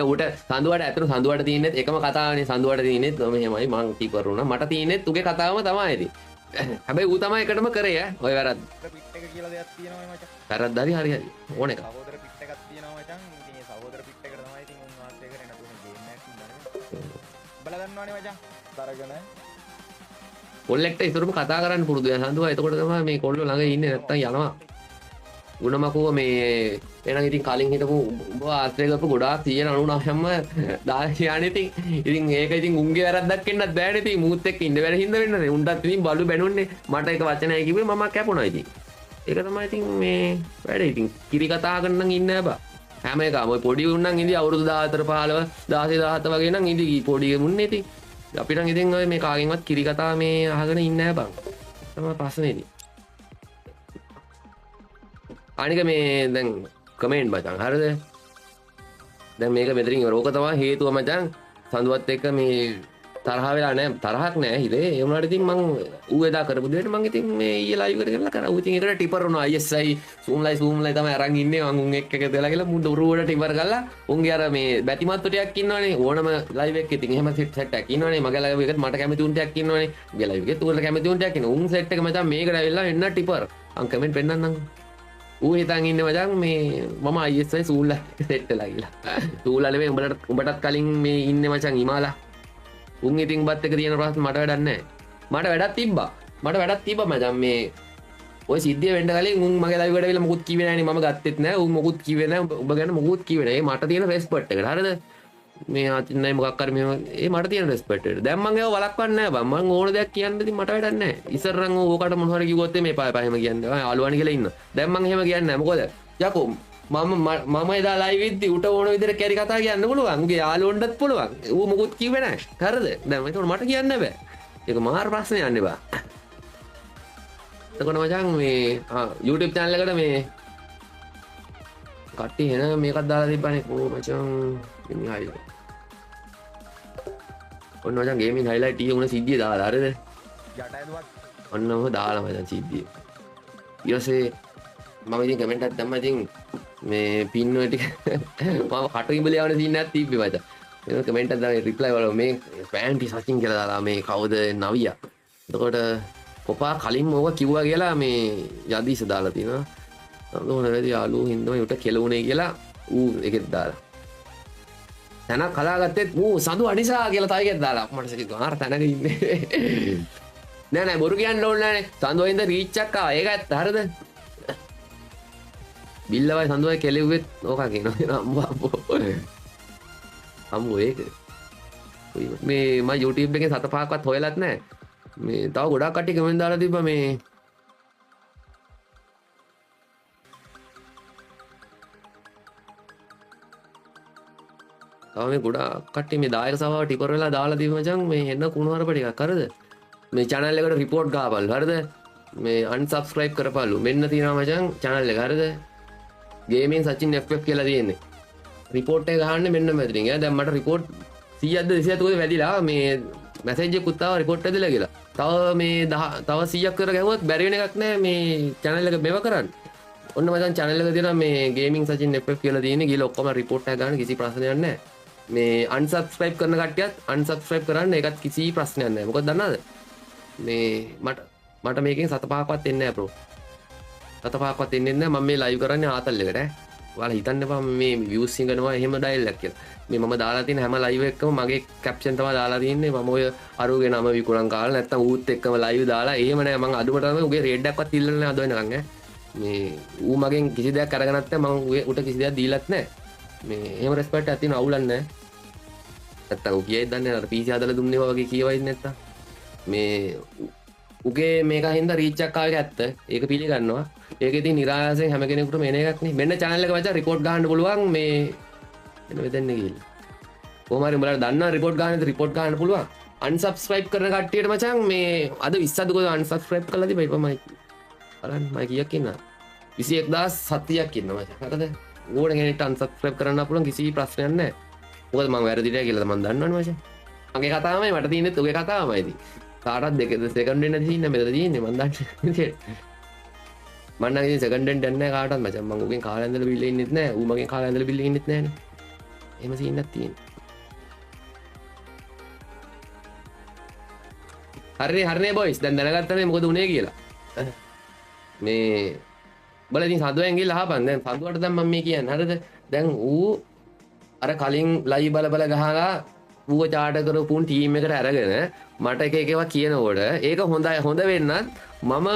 උට සඳුවට ඇතර සඳුවට තියනෙත් එකම කතාවනේ සඳුවට තියනෙත් මෙහෙමයි මං ටිපර් වුණා මට තියනෙත් උගේ කතාවම තමයි ඉතින් හැබැයි ඌ තමයි එකටම කරේ ඔය වැරද්ද පිට් එක කියලා දෙයක් තියෙනවා මචං වැරද්ද හරි හරි ඕන එක සහෝදර පිට් එකක් තියෙනවා මචං ඉතින් ඒ සහෝදර පිට් එකට තමයි ඉතින් උන් ආශ්‍රය කරේ නතුනේ ගේම් එකක් ඉඳලා බල දන්නවනේ මචං තරගෙන කොල්ලෙක්ට ඉතුරුම කතා කරන්න පුරුදු වෙන සඳුවා එතකොට තමයි මේ කොල්ලෝ ළඟ ඉන්නේ නැත්තම් යනවා ගුණමකුව මේ එනම් ඉතින් කලින් හිටපු උඹ ආශ්‍රය කරපු ගොඩාක් 199ම දාලා ඉතින් ඒක ඉතින් උන්ගේ වැරද්දක් වෙන්නත් බෑනේ ඉතින් මූත් එක්ක ඉන්න බැරි හින්දා වෙන්නේ උන්ටත් ඉතින් බලු බැනුන්නේ මට එක වචනයි කිව්වේ මම කැපුණා ඉතින් ඒක තමයි ඉතින් මේ වැඩේ ඉතින් කිරි කතා කරන්න ඉන්නේ බා හැම එකම ඔය පොඩි උන් නම් ඉඳි අවුරුදු 14 15 16 17 වගේ නම් ඉඳි පොඩි මුන්නේ ඉතින් අපි නම් ඉතින් ඔය මේ කාගෙන්වත් කිරි කතා මේ අහගෙන ඉන්නේ නැහැ බං තමයි ප්‍රශ්නේ ඉතින් අනික මේ දැන් කමෙන්ට් මචං හරිද දැන් මේක මෙතනින් ඉවර. ඕක තමයි හේතුව මචං සඳුවත් එක්ක මේ තරහ වෙලා නැහැ. තරහක් නැහැ හිතේ. ඒ වුණාට ඉතින් මං ඌ එදා කරපු දෙයට මං ඉතින් මේ ඊයේ ලයිව් එකට කරලා කරා. ඌ ඉතින් ඒකට ටිපර් වුණා. ISI zoom ලයි තමයි අරන් ඉන්නේ. මං උන් එක්ක එකතු වෙලා කියලා මුඩ උරුවට ටිපර් කරලා උන්ගේ අර මේ බැතිමත්තු ටිකක් ඉන්නවනේ. ඕනම ලයිව් එකක ඉතින් එහෙම සෙට් එකක් ඉන්නවනේ. මගේ ලයිව් එකත් මට කැමති උන් ටිකක් ඉන්නවනේ. මගේ ලයිව් එකේ උන්ට කැමති උන් ටිකක් ඉන්න. උන් සෙට් එක මචං මේකට ඇවිල්ලා එන්න ටිපර්. අන් කමෙන්ට් පෙන්නන්නම්. ඌ හිතන් ඉන්නේ මචං මේ මම ISI zoom ලයි සෙට් වෙලා ගිහලා. zoom ලා නෙමෙයි උඹටත් කලින් මේ ඉන්නේ මචං හිමාලා. උන් ඉතින් බත් එක තියෙන ප්‍රශ්න මට වැඩක් නැහැ. මට වැඩක් තිබ්බා මචං මේ ඔය සිද්ධිය වෙන්න කලින් උන් මගේ ලයිව් එකට ඇවිල්ලා මොකුත් කිව්වේ නැහැ නේ. මම ගත්තෙත් නැහැ. උන් මොකුත් කිව්වේ නැහැ. ඔබ ගැන මොකුත් කිව්වේ නැහැ. මට තියෙන රෙස්පෙක්ට් එකට. හරිද? මේ ආතින්නයි මොකක් හරි මෙහෙම මට තියෙන රෙස්පෙක්ට් එකට. දැන් මම ඒව වළක්වන්නේ නැහැ බං. මම ඕන දෙයක් කියන්න ඉතින් මට වැඩක් නැහැ. ඉස්සරනම් ඕකට මොන හරි කිව්වොත් මේ පාය එහෙම කියන්නේ. ආලුවනි කියලා ඉන්න. දැන් මම එහෙම කියන්නේ නැහැ. මොකද? යකෝ මම එදා ලයිව් ඉද්දි උට ඕන විදිහට කැරි කතා කියන්න පුළුවන්. උගේ යාළුවන්ටත් පුළුවන්. ඌ මොකුත් කිව්වේ නැහැ. හරිද? දැන් ඒක මට කියන්න බෑ. ඒක මාර ප්‍රශ්නයක් නේ බා. එතකොට මචං මේ YouTube channel එකට මේ කට්ටිය එන මේකක් දාලා තිබ්බනේ. ඕ මචං gaming highlight. ඔන්න මචං gaming highlight ඊයේ උන සිද්ධිය දාලා හරිද? යට ඇදුවත් ඔන්න ඔහොම දාලා මචං සිද්ධිය. ඊයසේ මම ඉතින් කමෙන්ට් එකක් දැම්මා ඉතින් මේ පින් ටික මම කටු ඉඹල යවන සීන් එකක් තිබ්බේ මචං. ඒක කමෙන්ට් එකක් දාලා රිප්ලයි වල මේ පෑන්ටි සචින් කියලා දාලා මේ කවුද නවියා. එතකොට කොපා කලින් ඕවා කිව්වා කියලා මේ යදීස දාලා තිනවා. නෝන වැඩි යාළුවෝ හින්දම උට කෙලුනේ කියලා ඌ ඒකෙත් දාලා. තනක් කලාගත්තෙත් ඌ සඳු අනිසා කියලා තව එකක් දාලා. මට සිත ගාර තනක ඉන්නේ. නෑ බොරු කියන්න ඕනේ නෑනේ. සඳුවෙන්ද රීච් එකක් ආවා. ඒක ඇත්ත හරිද? බිල්ලවයි සඳුවයි කෙලෙව්වෙත් ඕක කියනවා අම්බෝ ඒක මේ මම YouTube එකේ 7-5ක්වත් හොයලත් නැහැ මේ තව ගොඩක් කට්ටිය කමෙන්ට් දාලා තිබ්බා මේ තව මේ ගොඩක් කට්ටිය මේ දායක සභාව ටිපර් වෙලා දාලා තිබ්බ මචං මේ එන්න කුණුහරුප ටිකක් හරිද මේ channel එකට report ගහපල් හරිද මේ unsubscribe කරපල්ලු මෙන්න තියෙනවා මචං channel එක හරිද ගේමින් සචින් FF කියලා තියෙන්නේ රිපෝට් එක ගහන්නේ මෙන්න මෙතනින් ඈ දැන් මට රිපෝට් 100ක්ද 200ක්ද වැඩිලා මේ මැසේජ් එකකුත් ආවා රිපෝට් ඇදලා කියලා තව මේ තව 100ක් කර ගැහුවත් බැරි වෙන එකක් නෑ මේ channel එක මේව කරන්න ඔන්න මචං channel එක තියෙනවා මේ ගේමින් සචින් FF කියලා තියෙන්නේ ගිහලා ඔක්කොම රිපෝට් එක ගන්න කිසි ප්‍රශ්නයක් නෑ මේ unsubscribe කරන කට්ටියත් unsubscribe කරන්න ඒකත් කිසි ප්‍රශ්නයක් නෑ මොකද දන්නවද මේ මට මේකෙන් 7-5ක්වත් එන්නේ නෑ බ්‍රෝ 7-5ක්වත් එන්නේ නැහැ මම මේ ලයිව් කරන්නේ ආතල් එකට ඈ. ඔයාලා හිතන්න එපා මේ views හිඟනවා එහෙම ඩයල් එකක් කියලා. මේ මම දාලා තියෙන හැම ලයිව් එකකම මගේ කැප්ෂන් තමයි දාලා තින්නේ මම ඔය අරුගේ නම විකුණන් කාලා නැත්තම් ඌත් එක්කම ලයිව් දාලා එහෙම නෑ මම අදුමට තමයි උගේ රේඩ් එකක්වත් ඉල්ලන්නේ නැහැ අද වෙනකන් ඈ. මේ ඌ මගෙන් කිසි දෙයක් අරගෙනත් නැහැ මම උට කිසි දෙයක් දීලත් නැහැ. මේ එහෙම රෙස්පෙක්ට් එකක් තියෙන අවුලක් නැහැ. නැත්තම් ඌ කියයි දන්නේ අර PC හදලා දුන්නේ වගේ කියවයිද නැත්තම්. මේ උගේ මේක හින්දා රීච් එකක් ආවේ ඇත්ත. ඒක පිළිගන්නවා. ඒක ඉතින් නිරායාසයෙන් හැම කෙනෙකුටම එන එකක් නේ. මෙන්න channel එක මචං report ගහන්න පුළුවන් මේ මෙන්න මෙතන ගිහින්. කොහොම හරි උඹලා දන්නවා report ගහන්නද report ගහන්න පුළුවන්. unsubscribe කරන කට්ටියට මචං මේ අද 20ක් දුක unsubscribe කරලා තිබ්බා ඉතින් මම බලන්න මම කීයක් ඉන්නවා. 21700ක් ඉන්නවා මචං. හරිද? ඕන කෙනෙක්ට unsubscribe කරන්න පුළුවන් කිසි ප්‍රශ්නයක් නැහැ. මොකද මම වැරදිට කියලා මම දන්නවනේ මචං. මගේ කතාවමයි මට තියෙන්නේ උගේ කතාවමයි ඉතින්. කාටත් දෙක සෙකන්ඩ් වෙන්න තියෙන්නේ මෙතන තියෙන්නේ මම දන්නේ. මම නම් ඉතින් සෙකන්ඩ් වෙන්න යන්නේ නැහැ කාටවත් මචං. මම උගෙන් කාලේ ඇඳලා බිල්ලේ ඉන්නෙත් නැහැ. ඌ මගෙන් කාලේ ඇඳලා බිල්ලේ ඉන්නෙත් නැහනේ. එහෙම සීන් එකක් තියෙන්නේ. හරිනේ බොයිස් දැන් දැනගත්තනේ මොකද උනේ කියලා. මේ බලලා ඉතින් සඳුවෙන් ගිහලා අහපන් දැන් සඳුවට දැන් මම මේ කියන්නේ හරිද? දැන් ඌ අර කලින් ලයිව් බල ගහලා ඌව චාට කරපු ටීම් එකට අරගෙන මට එක ඒවා කියනකොට ඒක හොඳයි හොඳ වෙන්නත් මම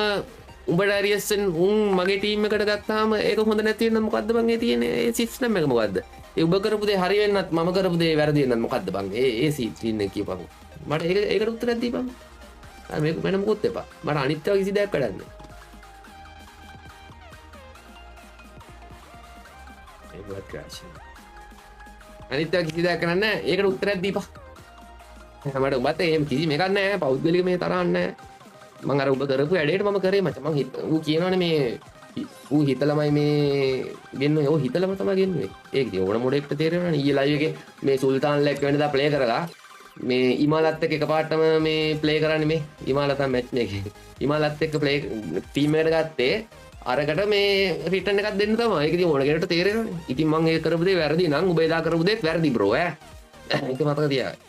උඹට ඇරියස්සෙන් උන් මගේ ටීම් එකට ගත්තාම ඒක හොඳ නැති වෙන මොකද්ද බං ඒ තියෙන ඒ සිස්ටම් එක මොකද්ද ඒ ඔබ කරපු දේ හරි වෙන්නත් මම කරපු දේ වැරදි වෙන්නත් මොකද්ද බං ඒ සීන් එක කියපන් මට ඒකට උත්තරයක් දීපන් මේක වෙන මොකොත් එපා මට අනිත් ඒවා කිසි දෙයක් වැඩක් නැහැ ඒක ක්‍රෑෂ් අනිත් ඒවා කිසි දෙයක් කරන්නේ නැහැ ඒකට උත්තරයක් දීපන් මට උඹත් එහෙම කිසි මේකක් නැහැ පෞද්ගලික මේ තරහක් නැහැ මම අර ඔබ කරපු වැඩේට මම කරේ මචං මම ඌ කියනවනේ මේ ඌ හිතලමයි මේ ගෙන්නුවේ. ඔව් හිතලම තමයි ගෙන්නුවේ. ඒක ඉතින් ඕන මොඩෙක්ට තේරෙනවනේ. ඊයේ ලයිව් එකේ මේ සුල්තාන් ලෙක් වෙනදා ප්ලේ කරලා මේ ඉමාලත් එක්ක එකපාරටම මේ ප්ලේ කරන්නේ මේ ඉමාලත් මැච් එකේ. ඉමාලත් එක්ක ප්ලේ ටීම් එකට ගත්තේ අරකට මේ රිටර්න් එකක් දෙන්න තමයි. ඒක ඉතින් ඕන කෙනෙක්ට තේරෙනවනේ. ඉතින් මම ඒක කරපු දේ වැරදි නම් ඔබ එදා කරපු දේත් වැරදි බ්‍රෝ ඈ. ඒක මතක තියාගන්න.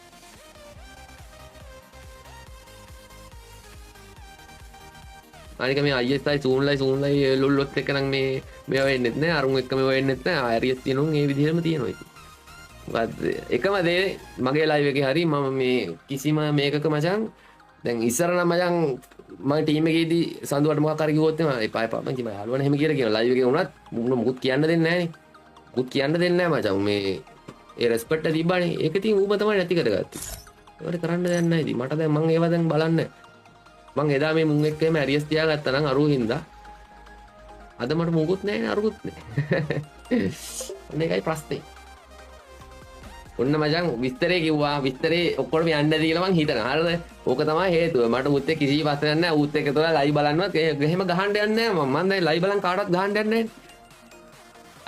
අනික මේ ISI සූන්ලයි ලොල්ලොත් එක්ක නම් මේ වෙන්නෙත් නෑ. අරුන් එක්ක මේ වෙන්නෙත් නෑ. ආරියස් තියෙනුන් ඒ විදිහටම තියෙනවා ඉතින්. මොකද එකම දේ මගේ ලයිව් එකේ හරි මම මේ කිසිම මේකක මචං දැන් ඉස්සර නම් මචං මම ටීම් එකේදී සඳුවට මොකක් හරි කිව්වොත් එම එපා එපා මං කිව්වා යාළුවනේ එහෙම කියලා කියන ලයිව් එකේ වුණත් මුකුත් කියන්න දෙන්නේ නෑනේ. මුකුත් කියන්න දෙන්නේ නෑ මචං මේ ඒ රෙස්පෙක්ට් එක තිබ්බනේ. ඒක ඉතින් ඌම තමයි නැති කරගත්තේ. ඒකට කරන්න දෙයක් නෑ ඉතින්. මට දැන් මං ඒවා දැන් බලන්න මං එදා මේ මුන් එක්ක එහෙම ඇරියස් තියාගත්තා නම් අරුව හින්දා අද මට මුකුත් නෑනේ අරුකුත් නෑ. මේකයි ප්‍රශ්නේ. ඔන්න මචං විස්තරේ කිව්වා විස්තරේ ඔක්කොම යන්න දීලා මං හිතනවා හරිද ඕක තමයි හේතුව මට ඌත් එක්ක කිසි ප්‍රශ්නයක් නැහැ ඌත් එක්ක තෝරලා ලයිව් බලන්නවත් එහෙම ගහන්න යන්නේ නැහැ මම දැන් ලයිව් බලන් කාටවත් ගහන්න යන්නේ නැහැ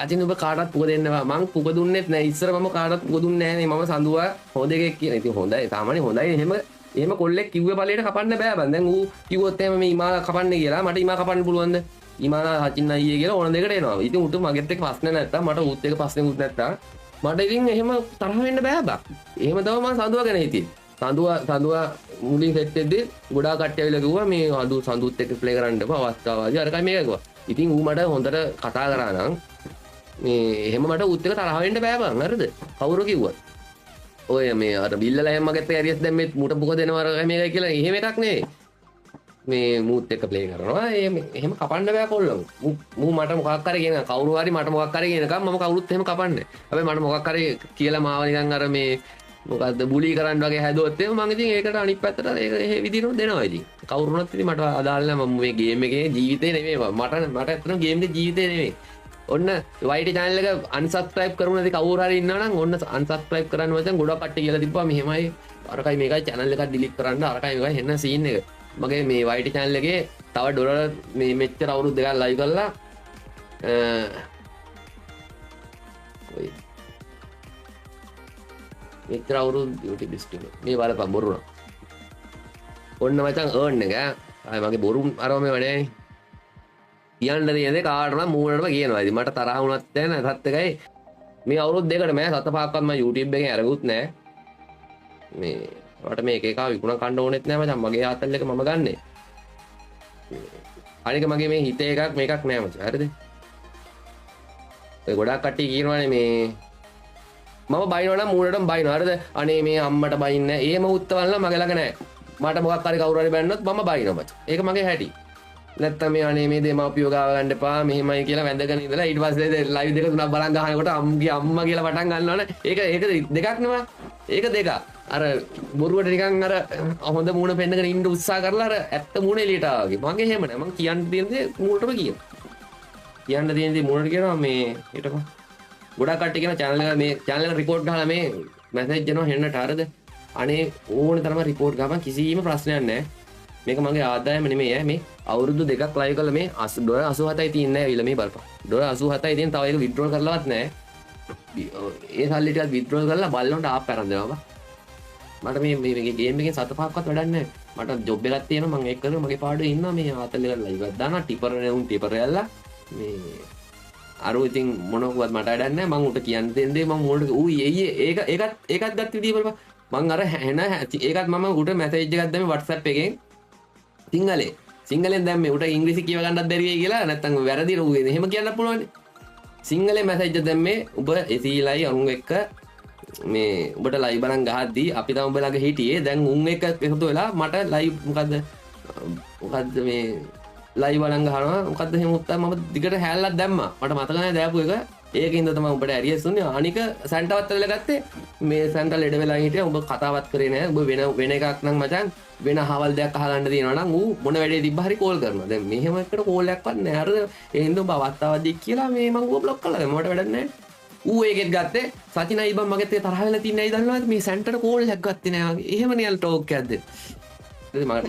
අදින ඔබ කාටවත් පුක දෙන්නවා මං පුක දුන්නෙත් නැහැ ඉස්සර මම කාටවත් පුක දුන්නේ නැහැ නේ මම සඳුවා හොඳ එකෙක් කියන ඉතින් හොඳයි සාමාන්‍ය හොඳයි එහෙම කොල්ලෙක් කිව්වේ බලයට කපන්න බෑ බං දැන් ඌ කිව්වොත් එහෙම මේ ඉමාලා කපන්න කියලා මට ඉමා කපන්න පුළුවන්ද ඉමාලා හචින් අයියේ කියලා ඕන දෙකට එනවා ඉතින් උට මගෙත් එක්ක ප්‍රශ්න නැත්තම් මට ඌත් එක්ක ප්‍රශ්නෙකුත් නැත්තම් මට ඉතින් එහෙම තරහ වෙන්න බෑ බක්. එහෙම තමයි මම සඳුවා ගැන හිටියේ. සඳුවා මුලින් සෙට් එකේදී ගොඩාක් කට්ටිය ඇවිල්ලා කිව්වා මේ සඳුත් එක්ක ප්ලේ කරන්න එපා අවස්ථාවදී අරකයි මේක කිව්වා. ඉතින් ඌ මට හොඳට කතා කරා නම් මේ එහෙම මට ඌත් එක්ක තරහ වෙන්න බෑ බං. හරිද? කවුරු කිව්වත්. ඔය මේ අර බිල්ලලා එහෙම මගෙත් ඇරියස් දැන් මේ මුට පුක දෙනවා අරකයි මේකයි කියලා එහෙම එකක් නෙවෙයි. මේ මූත් එක්ක ප්ලේ කරනවා එහෙම කපන්න බෑ කොල්ලෝ මූ මට මොකක් හරි කියන කවුරු හරි මට මොකක් හරි කියනකම් මම කවුරුත් එහෙම කපන්නේ හැබැයි මට මොකක් හරි කියලා මාව නිකන් අර මේ මොකද්ද බුලි කරන්න වගේ හැදුවොත් එහෙම මම ඉතින් ඒකට අනිත් පැත්තට ඒක ඒ විදිහටම දෙනවා ඉතින් කවුරුනත් ඉතින් මට අදාළ නැහැ මම මේ ගේම් එකේ ජීවිතේ නෙමෙයි මට ඇත්තටම ගේම් එකේ ජීවිතේ නෙමෙයි ඔන්න YT channel එක unsubscribe කරුණ නැති කවුරු හරි ඉන්නවා නම් ඔන්න unsubscribe කරන්න වචන ගොඩක් කට්ටිය කියලා තිබ්බා මෙහෙමයි අරකයි මේකයි channel එකක් delete කරන්න අරකයි මේකයි හෙන්න scene එක මගේ මේ YT channel එකේ තව ඩොලර් මේ මෙච්චර අවුරුදු දෙකක් ලයිව් කරලා මෙච්චර අවුරුදු YouTube ස්ට්‍රීම් මේ බලපන් බොරුන ඔන්න මචං earn එක ආයි මගේ බොරු අරම මේ වැඩේ කියන්න දෙන දේ කාටවත් මූණටම කියනවා ඉතින් මට තරහ වුණත් නැහැ නැත්ත් එකයි මේ අවුරුදු දෙකකට මම සත පහක්වත් මම YouTube එකෙන් අරගුත් නැහැ මේ මට මේක එකව විකුණා කන්න ඕනෙත් නෑ මචං මගේ ආතල් එක මම ගන්නෙ අනික මගේ මේ හිතේ එකක් මේකක් නෑ මචං හරිද ඔය ගොඩාක් කට්ටිය කියනවානේ මේ මම බයිනවා නම් මූණටම බයිනවා හරිද අනේ මේ අම්මට බයින්නේ එහෙම උත්තවල්ලා මගේ ළඟ නෑ මට මොකක් හරි කවුරු හරි බැන්නොත් මම බයිනවා මචං ඒක මගේ හැටි නැත්තම් මේ අනේ මේ දෙමාපියෝ ගාව ගන්න එපා මෙහෙමයි කියලා වැඳගෙන ඉඳලා ඊට පස්සේ ලයිව් දෙක තුනක් බලන් ගහනකොට අම්මගේ අම්මා කියලා පටන් ගන්නවනේ ඒක දෙකක් නෙමෙයි ඒක දෙකක් අර බොරුවට නිකන් අර හොඳ මූණ පෙන්නගෙන ඉන්න උත්සාහ කරලා අර ඇත්ත මූණ එළියට ආවා වගේ මගේ එහෙම නෑ මං කියන්න තියෙන දේ මූණටම කියන්න තියෙන දේ මූණට කියනවා මේ හිටපන් ගොඩක් කට්ටිය කියන channel එක මේ channel එක report ගහලා මේ message දෙනවා හෙන්නට හරිද අනේ ඕනේ තරම report ගහපන් කිසිම ප්‍රශ්නයක් නෑ මේක මගේ ආදායම නෙමෙයි ඈ මේ අවුරුදු දෙකක් ලයිව් කළා මේ $87යි තියෙන්නේ ඇවිල්ලා මේ බලපන් $87යි තියෙන තව ඒක withdraw කරලවත් නෑ ඒ සල්ලි ටිකක් withdraw කරලා බල්ලොන්ට ආප් අරන් දෙනවා මට මේ ගේම් එකෙන් සත පහක්වත් වැඩක් නැහැ මට ජොබ් එකක් තියෙනවා මම ඒක කරලා මගේ පාඩුවේ ඉන්නවා මේ ආතල් එක ලයිව් එකක් දානවා ටිපර් නෙවුන් ටිපර් යල්ලා මේ අර ඉතින් මොනවත් මට වැඩක් නැහැ මම උට කියන්න දෙන්නේ මම උන්ට ඌ ඒකත් ගත්ත විදිය බලපන් මම අර හැන ඒකත් මම උට මැසේජ් එකක් දැම්මේ WhatsApp එකෙන් සිංහලෙන් දැම්මේ උට ඉංග්‍රීසි කියව ගන්නත් බැරි වෙයි කියලා නැත්තම් වැරදි රුවේ එහෙම කියන්න පුළුවන් සිංහලෙන් මැසේජ් එක දැම්මේ ඔබ එසීලයි අරුන් එක්ක මේ ඔබට ලයිව් බලන් ගහද්දී අපි තම ඔබ ළඟ හිටියේ දැන් උන් එක එකතු වෙලා මට ලයිව් මොකද්ද මේ ලයිව් බලන් ගහනවා මොකද්ද එහෙම උත්තර මම දිගට හැල්ලක් දැම්මා මට මතක නැහැ දැපු එක ඒකින්ද තමයි ඔබට ඇරියස් උන්නේ අනික සැන්ටවත් වෙලා ගත්තේ මේ සැන්ට ලෙඩ වෙලා හිටියා ඔබ කතාවත් කරේ නැහැ ඔබ වෙන එකක් නම් මචං වෙන හවල් දෙයක් අහගන්න තියෙනවා නම් ඌ මොන වැඩේ තිබ්බ හරි කෝල් කරනවා දැන් මෙහෙම එකට කෝල් එකක්වත් නැහැ හරිද ඒ හින්දා ඔබ අවස්ථාවදී කියලා මේ මම ඌව බ්ලොක් කළා මට වැඩක් නැහැ ඌ ඒකෙත් ගත්තේ සචින අයිබන් මගෙත් තරහ වෙලා තින්නේ ඇයි දන්නවද මේ සෙන්ටර් කෝල් එකක් ගත්තේ නෑ වගේ එහෙම නියල් ටෝක් එකක්ද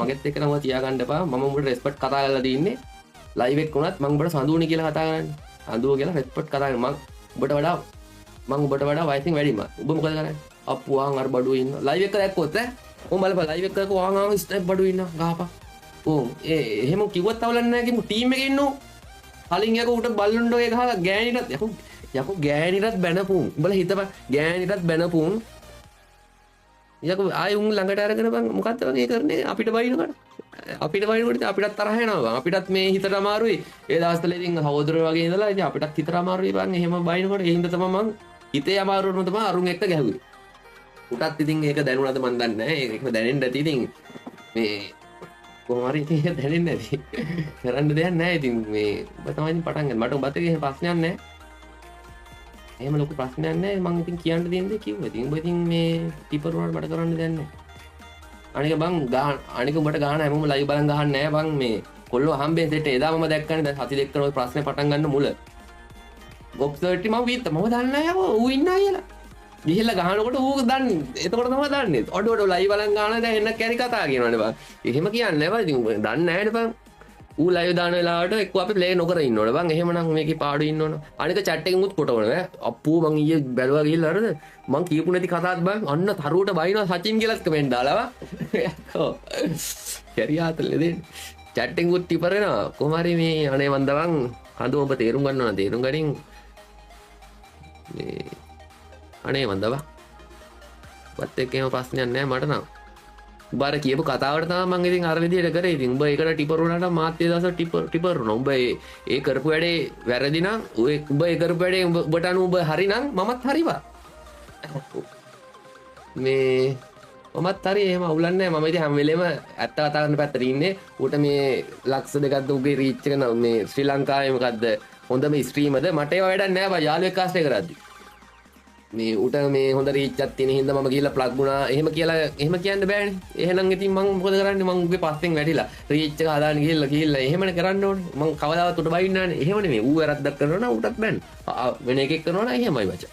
මගෙත් එක්ක නම තියාගන්න එපා මම උඹට රෙස්පෙක්ට් කතා කරලා තින්නේ ලයිව් එක වුණත් මම ඔබට සඳුවනි කියලා කතා කරන්නේ. සඳුව කියලා රෙස්පෙක්ට් කතා කරන්නේ. මම ඔබට වඩා වයසින් වැඩිම. ඔබ මොකද කරන්නේ? අප්පු ආන් අර බඩුවේ ඉන්න. ලයිව් එක දැක්කොත් උඹ බලපන් ලයිව් එක කරකෝ ආන් ස්ටෙප් බඩුවේ ඉන්න ගහපන්. එහෙම කිව්වත් තවලන්නේ නැහැ කිමු ටීම් එකේ ඉන්නෝ. කලින් යකෝ උට බල්ලුන්ඩෝ එක ගහලා ගෑණිටත් යකෝ ගෑණිටත් බැනපුන්. උඹලා හිතපන් ගෑණිටත් බැනපුන්. යකෝ ආයි උන් ළඟට අරගෙන බං මොකද්ද වගේ කරන්නේ අපිට බයිනකොට. අපිට බයිනකොට අපිටත් තරහ යනවා බං. අපිටත් මේ හිතට අමාරුයි. ඒ දවස්වල ඉතින් හවුදර වගේ ඉඳලා ඉතින් අපිටත් හිතට අමාරුයි බං. එහෙම බයිනකොට ඒ හින්දා තමයි මං හිතේ අමාරුවම තමයි අරුන් එක්ක ගැහුවේ. උටත් ඉතින් ඒක දැනුණාද මන් දන්නේ නැහැ. ඒක දැනෙන්න ඇති ඉතින් මේ කොහොම හරි ඉතින් ඒක දැනෙන්නේ නැති. කරන්න දෙයක් නැහැ ඉතින් මේ ඔබ තමයි ඉතින් පටන් ගන්න. මට ඔබත් එක්ක ප්‍රශ්නයක් නැහැ. එහෙම ලොකු ප්‍රශ්නයක් නැහැ. මං ඉතින් කියන්න දෙන දේ කිව්වා. ඉතින් ඔබ ඉතින් මේ ටිපර් වුණාට මට කරන්න දෙයක් නැහැ. අනික බං අනික උඹට ගහන හැමෝම ලයිව් බලන් ගහන්නේ නැහැ බං මේ කොල්ලෝ හම්බෙන් සෙට් එදා මම දැක්කනේ දැන් සති දෙකකට ඔය ප්‍රශ්නේ පටන් ගන්න මුල. ගොප් 30 මම විත්ත මම දන්නේ නැහැ ඌ ඉන්නා කියලා. ගිහිල්ලා ගහනකොට ඌ දන්නේ. එතකොට තමයි දන්නේ. ඔඩ ලයිව් බලන් ගහන දැන් එන්න කැරි කතා කියනවනේ බං. එහෙම කියන්නේ නැහැ බං. ඉතින් දන්නේ නැහැ නේ බං. ඌ ලයිව් දාන වෙලාවට එක්ක අපි ප්ලේ නොකර ඉන්න ඕනේ බං. එහෙමනම් මේකේ පාඩු ඉන්න ඕන. අනික chat එකෙන් උත් කොටවන ඈ. අප්පෝ මං ඊයේ බැලුවා ගිහිල්ලා හරිද? මං කියපු නැති කතාවක් බං. අන්න තරුවට බයිනවා සචින් කියලාත් කමෙන්ට් දාලා වා. යකෝ. කැරියාතලේ දෙන්න. chat එකෙන් උත් ටිපර් වෙනවා. කොහොම හරි මේ අනේ මන් දවන් කඳු ඔබ තේරුම් ගන්න ඕන. තේරුම් ගනින් මේ අනේ මන් දවා. වත් එක්කේම ප්‍රශ්නයක් නැහැ මට නම්. උඹාර කියපු කතාවට තමයි මම ඉතින් අර විදියට කරේ. ඉතින් උඹ ඒකට ටිපර් වුණාට මාත් ඒ දවස් ටිපර් වුණා. උඹ ඒ කරපු වැඩේ වැරදි නම් උඹ ඒ කරපු වැඩේ උඹට අනු උඹ හරි නම් මමත් හරිවා. මේ මමත් හරි එහෙම අවුලන්නේ නැහැ. මම ඉතින් හැම වෙලේම ඇත්ත කතා කරන පැත්තට ඉන්නේ. උට මේ ලක්ෂ දෙකක්ද උගේ රීච් එක මේ ශ්‍රී ලංකාවේ මොකද්ද හොඳම ස්ට්‍රීමද මට ඒව වැඩක් නැහැ බා යාළුවෙක් කාස්ට් කරද්දි. මේ උට මේ හොඳ රීච් එකක් තියෙන හින්දා මම ගිහිල්ලා ප්ලග් වුණා. එහෙම කියලා එහෙම කියන්න බෑනේ. එහෙනම් ඉතින් මම මොකද කරන්නේ? මම උගේ පස්සෙන් වැටිලා රීච් එක හදාන්න ගිහිල්ලා එහෙමනේ කරන්න ඕනේ. මම කවදාවත් උට බයින්න නැහැ. එහෙම නෙමෙයි. ඌ වැරද්දක් කරනවා නම් උටත් බෑන. වෙන එකෙක් කරනවා නම් එහෙමයි මචං.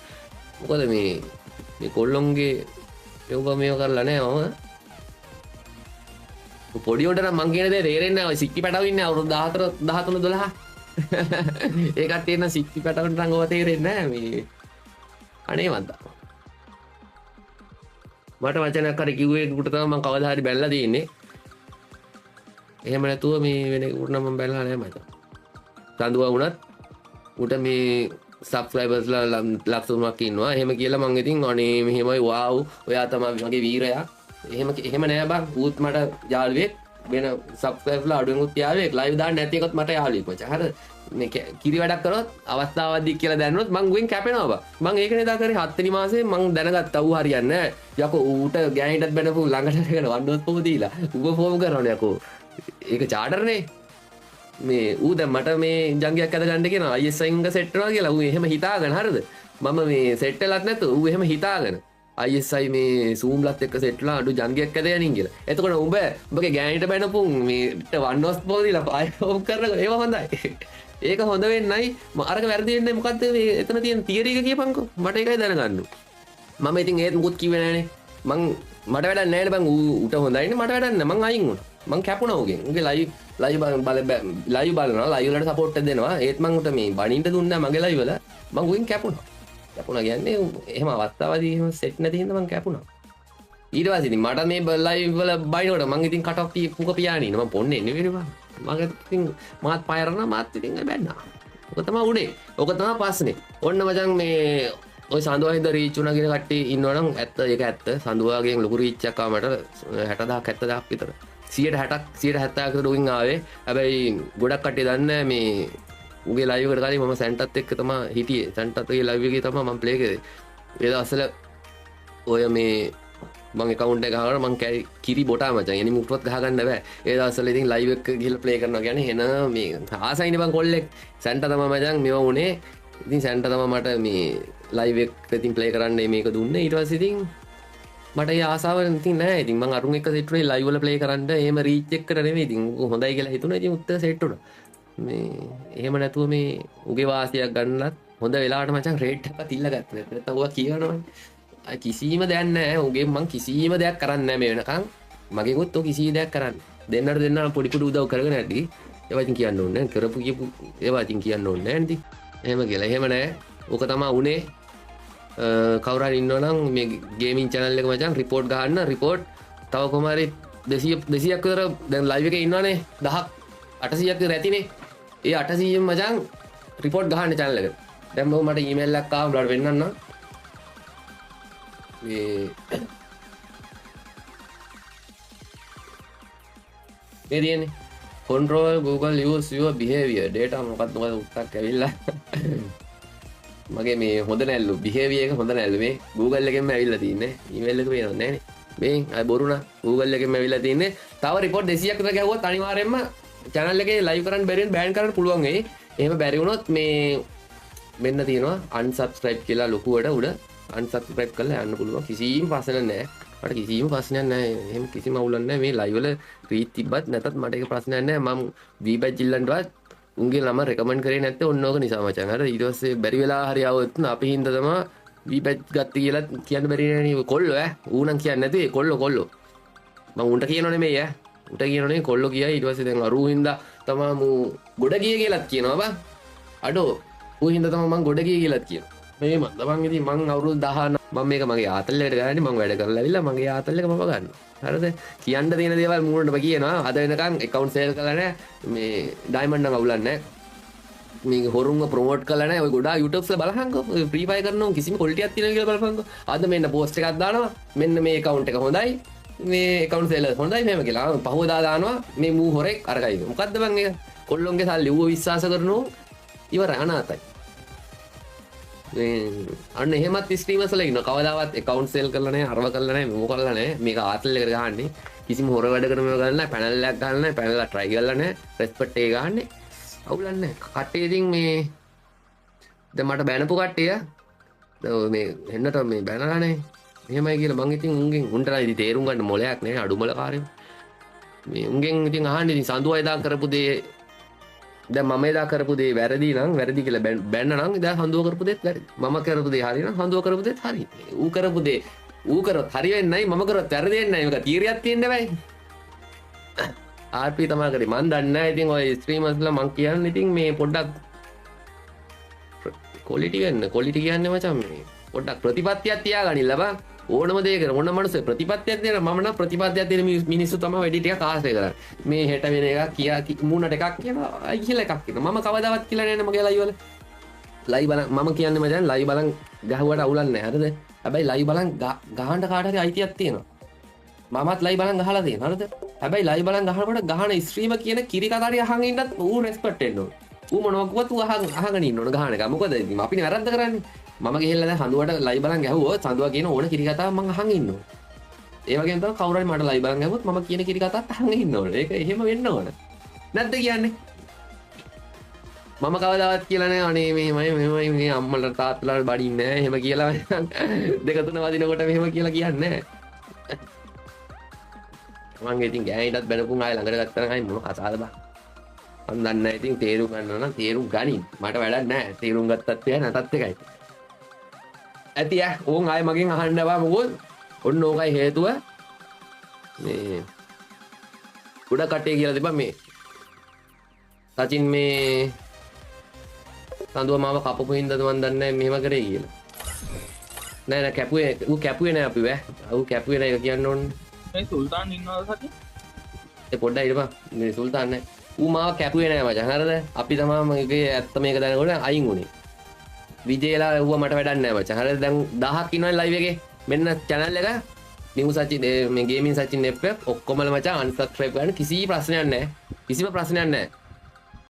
මොකද මේ කොල්ලොන්ගේ යෝග මේව කරලා නැහැ මම. පොඩි උන්ට නම් මං කියන දේ තේරෙන්නේ නැහැ. ඔය සික්කි පැටව ඉන්නේ අවුරුදු 14 13 12. ඒකත් තියෙන සික්කි පැටවන්ට නම් ඔය තේරෙන්නේ නැහැ මේ. අනේ වන්දා මට වචනයක් හරි කිව්වේ උට තමයි මම කවදා හරි බැලලා තියෙන්නේ. එහෙම නැතුව මේ වෙන උට නම් මම බැලලා නැහැ මචං. සඳුවා වුණත් උට මේ සබ්ස්ක්‍රයිබර්ස්ලා ලක්ෂ 3ක් ඉන්නවා. එහෙම කියලා මං ඉතින් අනේ මෙහෙමයි වාව් ඔයා තමයි මගේ වීරයා. එහෙම නෑ බං. ඌත් මට යාළුවෙක් වෙන සබ්ස්ක්‍රයිබර්ලා අඩුවෙන් උත් යාළුවෙක් ලයිව් දාන්න නැති එකත් මට යාළුවෙක් මචං. හරිද? මේ කිරි වැඩක් කරොත් අවස්ථාවක්දී කියලා දැනුනොත් මං ගුවෙන් කැපෙනවා බා. මං ඒක නේද කරේ 7 වෙනි මාසේ මං දැනගත්තා ඌ හරියන්නේ නැහැ. යකෝ ඌට ගෑනිටත් බැනපු ළඟට කරගෙන වන්ඩෝස් පොව දීලා උඹ ෆෝම් කරනවනේ යකෝ. ඒක චාටර්නේ. මේ ඌ දැන් මට මේ ජංගයක් අද ගන්න කියනවා ISI එක සෙට් වෙනවා කියලා. ඌ එහෙම හිතාගෙන හරිද? මම මේ සෙට් වෙලත් නැතු ඌ එහෙම හිතාගෙන ISI මේ Zoom ලත් එක්ක සෙට් වෙලා අඩු ජංගයක් අද යනින් කියලා. එතකොට උඹගේ ගෑනිට බැනපු මේ වන්ඩෝස් පොව දීලා ෆයිල් ෆෝම් කරලා ඒව හොඳයි. ඒක හොඳ වෙන්නයි අරක වැරදි වෙන්නේ මොකද්ද මේ එතන තියෙන තියරි එක කියපන්කෝ මට ඒකයි දැනගන්න. මම ඉතින් ඒත් මුකුත් කිව්වේ නෑනේ. මට වැඩක් නෑනේ බං ඌට හොඳයිනේ මට වැඩක් නෑ. මං අයින් වුණා. මං කැපුණා උගෙන්. උගේ ලයිව් බලනවා ලයිව් වලට සපෝට් එක දෙනවා. ඒත් මං උට මේ බණින්න දුන්නා මගේ ලයිව් වල. මං උගෙන් කැපුණා. කැපුණා කියන්නේ එහෙම අවස්ථාවදී එහෙම සෙට් නැති හින්දා මං කැපුණා. ඊට පස්සේ ඉතින් මට මේ ලයිව් වල බයිනකොට මං ඉතින් කට් ඔෆ් පුක පියානින මං පොන්නේ නෙවෙයි බං. මගේ ඉතින් මාත් පයරනවා මාත් ඉතින් බැන්නා. ඔක තමයි උනේ. ඔක තමයි පස්නේ. ඔන්න මචං මේ ඔය සඳුවා හින්දා රීච් වුණා කියන කට්ටිය ඉන්නවනම් ඇත්ත ඒක ඇත්ත. සඳුවාගෙන් ලොකු රීච් එකක් ආව මට 60000ක් 70000ක් විතර. 160ක් 170ක් විතර උගෙන් ආවේ. හැබැයි ගොඩක් කට්ටිය දන්නේ මේ උගේ ලයිව් එකට කලින් මම සැන්ටත් එක්ක තමයි හිටියේ. සැන්ටත්ගේ ලයිව් එකේ තමයි මම ප්ලේ කරේ. ඒ දවස්වල ඔය මේ මං account එක ගහනවා මං කිරි බොටා මචං. එනි මුක්ටවත් ගහ ගන්න බෑ. ඒ දවස්වල ඉතින් live එක ගිහලා play කරනවා කියන්නේ එන මේ ආසයිනේ බං කොල්ලෙක්. සැන්ටා තමයි මචං මේව උනේ. ඉතින් සැන්ටා තමයි මට මේ live එක ඉතින් play කරන්න මේක දුන්නේ. ඊට පස්සේ ඉතින් මට ඒ ආසාව ඉතින් නැහැ. ඉතින් මං අරුන් එක්ක සෙට් වුණේ live වල play කරන්න. එහෙම reach එකකට නෙමෙයි. ඉතින් හොඳයි කියලා හිතුණා. ඉතින් උත්තර සෙට් වුණා. මේ එහෙම නැතුව මේ උගේ වාසියක් ගන්නලත් හොඳ වෙලාවට මචං රේට් එකක් තිල්ල ගත්තා. නැත්නම් ඌවා කියවනවා. කිසිම දෙයක් නැහැ. උගේ මං කිසිම දෙයක් කරන්නේ නැහැ මේ වෙනකන්. මගේකුත් ඔය කිසි දෙයක් කරන්නේ. දෙන්නට පොඩි පොඩි උදව් කරගෙන ඇති. ඒවා ඉතින් කියන්න ඕනේ නැහැ කරපු කියපු ඒවා ඉතින් කියන්න ඕනේ නැහැ නේද එහෙම කියලා එහෙම නැහැ ඕක තමයි උනේ කවුරු හරි ඉන්නවනම් මේ ගේමින් channel එක මචං report ගහන්න report තව කොහොම හරි 200ක් විතර දැන් live එකේ ඉන්නවනේ 1000ක් 800ක් විතර ඇතිනේ ඒ 800න් මචං report ගහන්න channel එකට දැන් මට email එකක් ආවා උඹලට වෙන්නන්න මේ තියෙන්නේ control google use your behavior data මොකක්ද උත්තක් ඇවිල්ලා මගේ මේ හොඳ නැල්ලු behavior එක හොඳ නැල්ලු මේ google එකෙන්ම ඇවිල්ලා තින්නේ email එක පේනවද නැහනේ මේ අය බොරුණා google එකෙන්ම ඇවිල්ලා තින්නේ තව report 200ක් විතර ගැහුවොත් අනිවාර්යයෙන්ම channel එකේ live කරන්න බැරි වෙන ban කරන්න පුළුවන් වෙයි එහෙම බැරි වුණොත් මේ මෙන්න තියෙනවා unsubscribe කියලා ලොකුවට උඩ unsubscribe කරලා යන්න පුළුවන් කිසිම ප්‍රශ්නයක් නැහැ මට කිසිම ප්‍රශ්නයක් නැහැ එහෙම කිසිම අවුලක් නැහැ මේ live වල රීත් තිබ්බත් නැතත් මට ඒක ප්‍රශ්නයක් නැහැ මම V-badge ඉල්ලන්නවත් උන්ගේ නම රෙකමන්ඩ් කරේ නැත්තේ ඔන්න ඕක නිසා මචං අර ඊට පස්සේ බැරි වෙලා හරි આવොත් අපි හින්දා තමයි V-badge ගත්ත කියලා කියන්න බැරි නේද කොල්ලෝ ඌ නම් කියන්නේ නැතුවේ කොල්ලෝ මම උන්ට කියනෝ නෙමෙයි උන්ට කියනෝ නෙමෙයි කොල්ලෝ කියයි ඊට පස්සේ දැන් අරූ හින්දා තමයි මූ ගොඩ ගියේ කියලාත් කියනවා බං අඩෝ ඌ හින්දා තමයි මං ගොඩ ගියේ කියලාත් කියනවා මේ මන් ඉතින් මං අවුරුදු 19 මම මේක මගේ ආතල් එකට ගන්නේ මං වැඩ කරලා ඇවිල්ලා මගේ ආතල් එක මම ගන්නවා හරිද කියන්න තියෙන දේවල් මූණටම කියනවා අද වෙනකන් account sale කරලා නැහැ මේ diamond නම් අවුලක් නැහැ මේක හොරුන්ව ප්‍රොමෝට් කරලා නැහැ ඔය ගොඩාක් YouTube වල බලහන්කෝ free fire කරනවා කිසිම quality එකක් තියෙනවා කියලා බලපන්කෝ අද මෙන්න post එකක් දානවා මෙන්න මේ account එක හොඳයි මේ account sale හොඳයි මෙහෙම කියලා පහවදා දානවා මේ මූ හොරෙක් අරගයි මොකද්ද බං ඒක කොල්ලොන්ගේ සල්ලි ඌව විශ්වාස කරනෝ ඉවර අනාතයි අන්න එහෙමත් ස්ට්‍රීමර්ස් වල ඉන්නවා කවදාවත් account sale කරලා නැහැ අරව කරලා නැහැ මොක කරලා නැහැ මේක ආතල් එකට ගහන්නේ කිසිම හොර වැඩකට මේව ගන්න නැහැ පැනල් එකක් ගන්න නැහැ පැනල් එක try කරලා නැහැ respect එක ගහන්නේ අවුලක් නැහැ කට්ටිය ඉතින් මේ දැන් මට බැනපු කට්ටිය මේ හෙන්නට මේ බැනලානේ එහෙමයි කියලා මං ඉතින් උන්ගෙන් උන්ටලා ඉතින් තේරුම් ගන්න මොලයක් නැහැ අඩුමල කාර්යය මේ උන්ගෙන් ඉතින් අහන්නේ ඉතින් සඳුව එදා කරපු දේ දැන් මම එදා කරපු දේ වැරදි නම් වැරදි කියලා බැන්න නම් ඉතින් හඳුව කරපු දේත් වැරදි මම කරපු දේ හරි නම් හඳුව කරපු දේත් හරි ඌ කරපු දේ ඌ කරොත් හරි වෙන්නේ නැහැ මම කරොත් වැරදි වෙන්නේ නැහැ මේක තීරියක් තියෙන්න බෑ RP තමයි කරේ මන් දන්නේ නැහැ ඉතින් ඔය ස්ට්‍රීමර්ස්ලා මං කියන්නේ ඉතින් මේ පොඩ්ඩක් quality වෙන්න quality කියන්නේ මචං මේ පොඩ්ඩක් ප්‍රතිපත්තියක් තියාගනින්න බං ඕනම දෙයකට ඕන මනුස්ස ප්‍රතිපත්තියක් දෙන මම නම් ප්‍රතිපත්තියක් දෙන මිනිස්සු තමයි වැඩි ටිකක් ආශ්‍රය කරන්නේ මේ හෙට වෙන එකක් කියා මූණට එකක් කියනවා අයි කියලා එකක් කියනවා මම කවදාවත් කියලා නෑ මගේ ලයිව් වල ලයිව් බලන් මම කියන්නේ මචං ලයිව් බලන් ගහුවට අවුලක් නෑ හරිද හැබැයි ලයිව් බලන් ගහන්න කාට හරි අයිතියක් තියෙනවා මමත් ලයිව් බලන් ගහලා තියෙනවා හරිද හැබැයි ලයිව් බලන් ගහනකොට ගහන ස්ට්‍රීමර් කියන කිරි කතාරිය අහන් ඉන්නත් ඌ රෙස්පෙක්ට් වෙන්න ඕන ඌ මොනවා කිව්වත් ඌ අහගෙන ඉන්න ඕන ගහන එක මොකද ඉතින් අපිනේ වැරද්ද කරන්නේ මම ගිහිල්ලා දැන් හඳුවට ලයිව් බලන් ගැහුවොත් හඳුවා කියන ඕන කිරි කතාව මං අහන් ඉන්න ඕන ඒ වගේම තමයි කවුරු හරි මට ලයිව් බලන් ගැහුවොත් මම කියන කිරි කතාවත් අහන් ඉන්න ඕන ඒක එහෙම වෙන්න ඕන නැද්ද කියන්නේ මම කවදාවත් කියලා නෑ අනේ මෙහෙමයි මේ අම්මලා තාත්තලාට බඩින්නේ නෑ එහෙම කියලා දෙක තුන වදිනකොට මෙහෙම කියලා කියන්නේ නෑ මං ඉතින් ගෑනිටත් බැනපුන් ආයෙ ළඟට ගත්තා නම් ආයෙ මොන කතාවද බං මන් දන්නේ නැහැ ඉතින් තේරුම් ගන්න නම් තේරුම් ගනින් මට වැඩක් නැහැ තේරුම් ගත්තත් එයා නැතත් එකයි ඇති ඕන් ආයෙ මගෙන් අහන්න බා මොකද ඔන්න ඕකයි හේතුව මේ උඩ කටේ කියලා තිබ්බා මේ සචින් මේ සඳුව මාව කපපු හින්දාද මන් දන්නේ නැහැ මෙහෙම කරේ කියලා නෑ කැපුවේ නෑ අපි ඌ කැපුවේ නෑ ඒක කියන්න ඕනේ මේ සුල්තාන් ඉන්නවද සතිය ඒ පොඩ්ඩක් ඉරපන් මේ සුල්තාන් නෑ ඌ මාව කැපුවේ නෑ මචං හරිද අපි තමයි මගේ ඇත්ත මේක දැනගොන අයින් උනේ විජේලා ඌව මට වැඩක් නෑ මචං හරිද දැන් 1000ක් ඉන්නවනේ ලයිව් එකේ මෙන්න channel එක නිව් සචින් මේ ගේමින් සචින් FF ඔක්කොමල මචං unsubscribe කරන්න කිසි ප්‍රශ්නයක් නෑ කිසිම ප්‍රශ්නයක් නෑ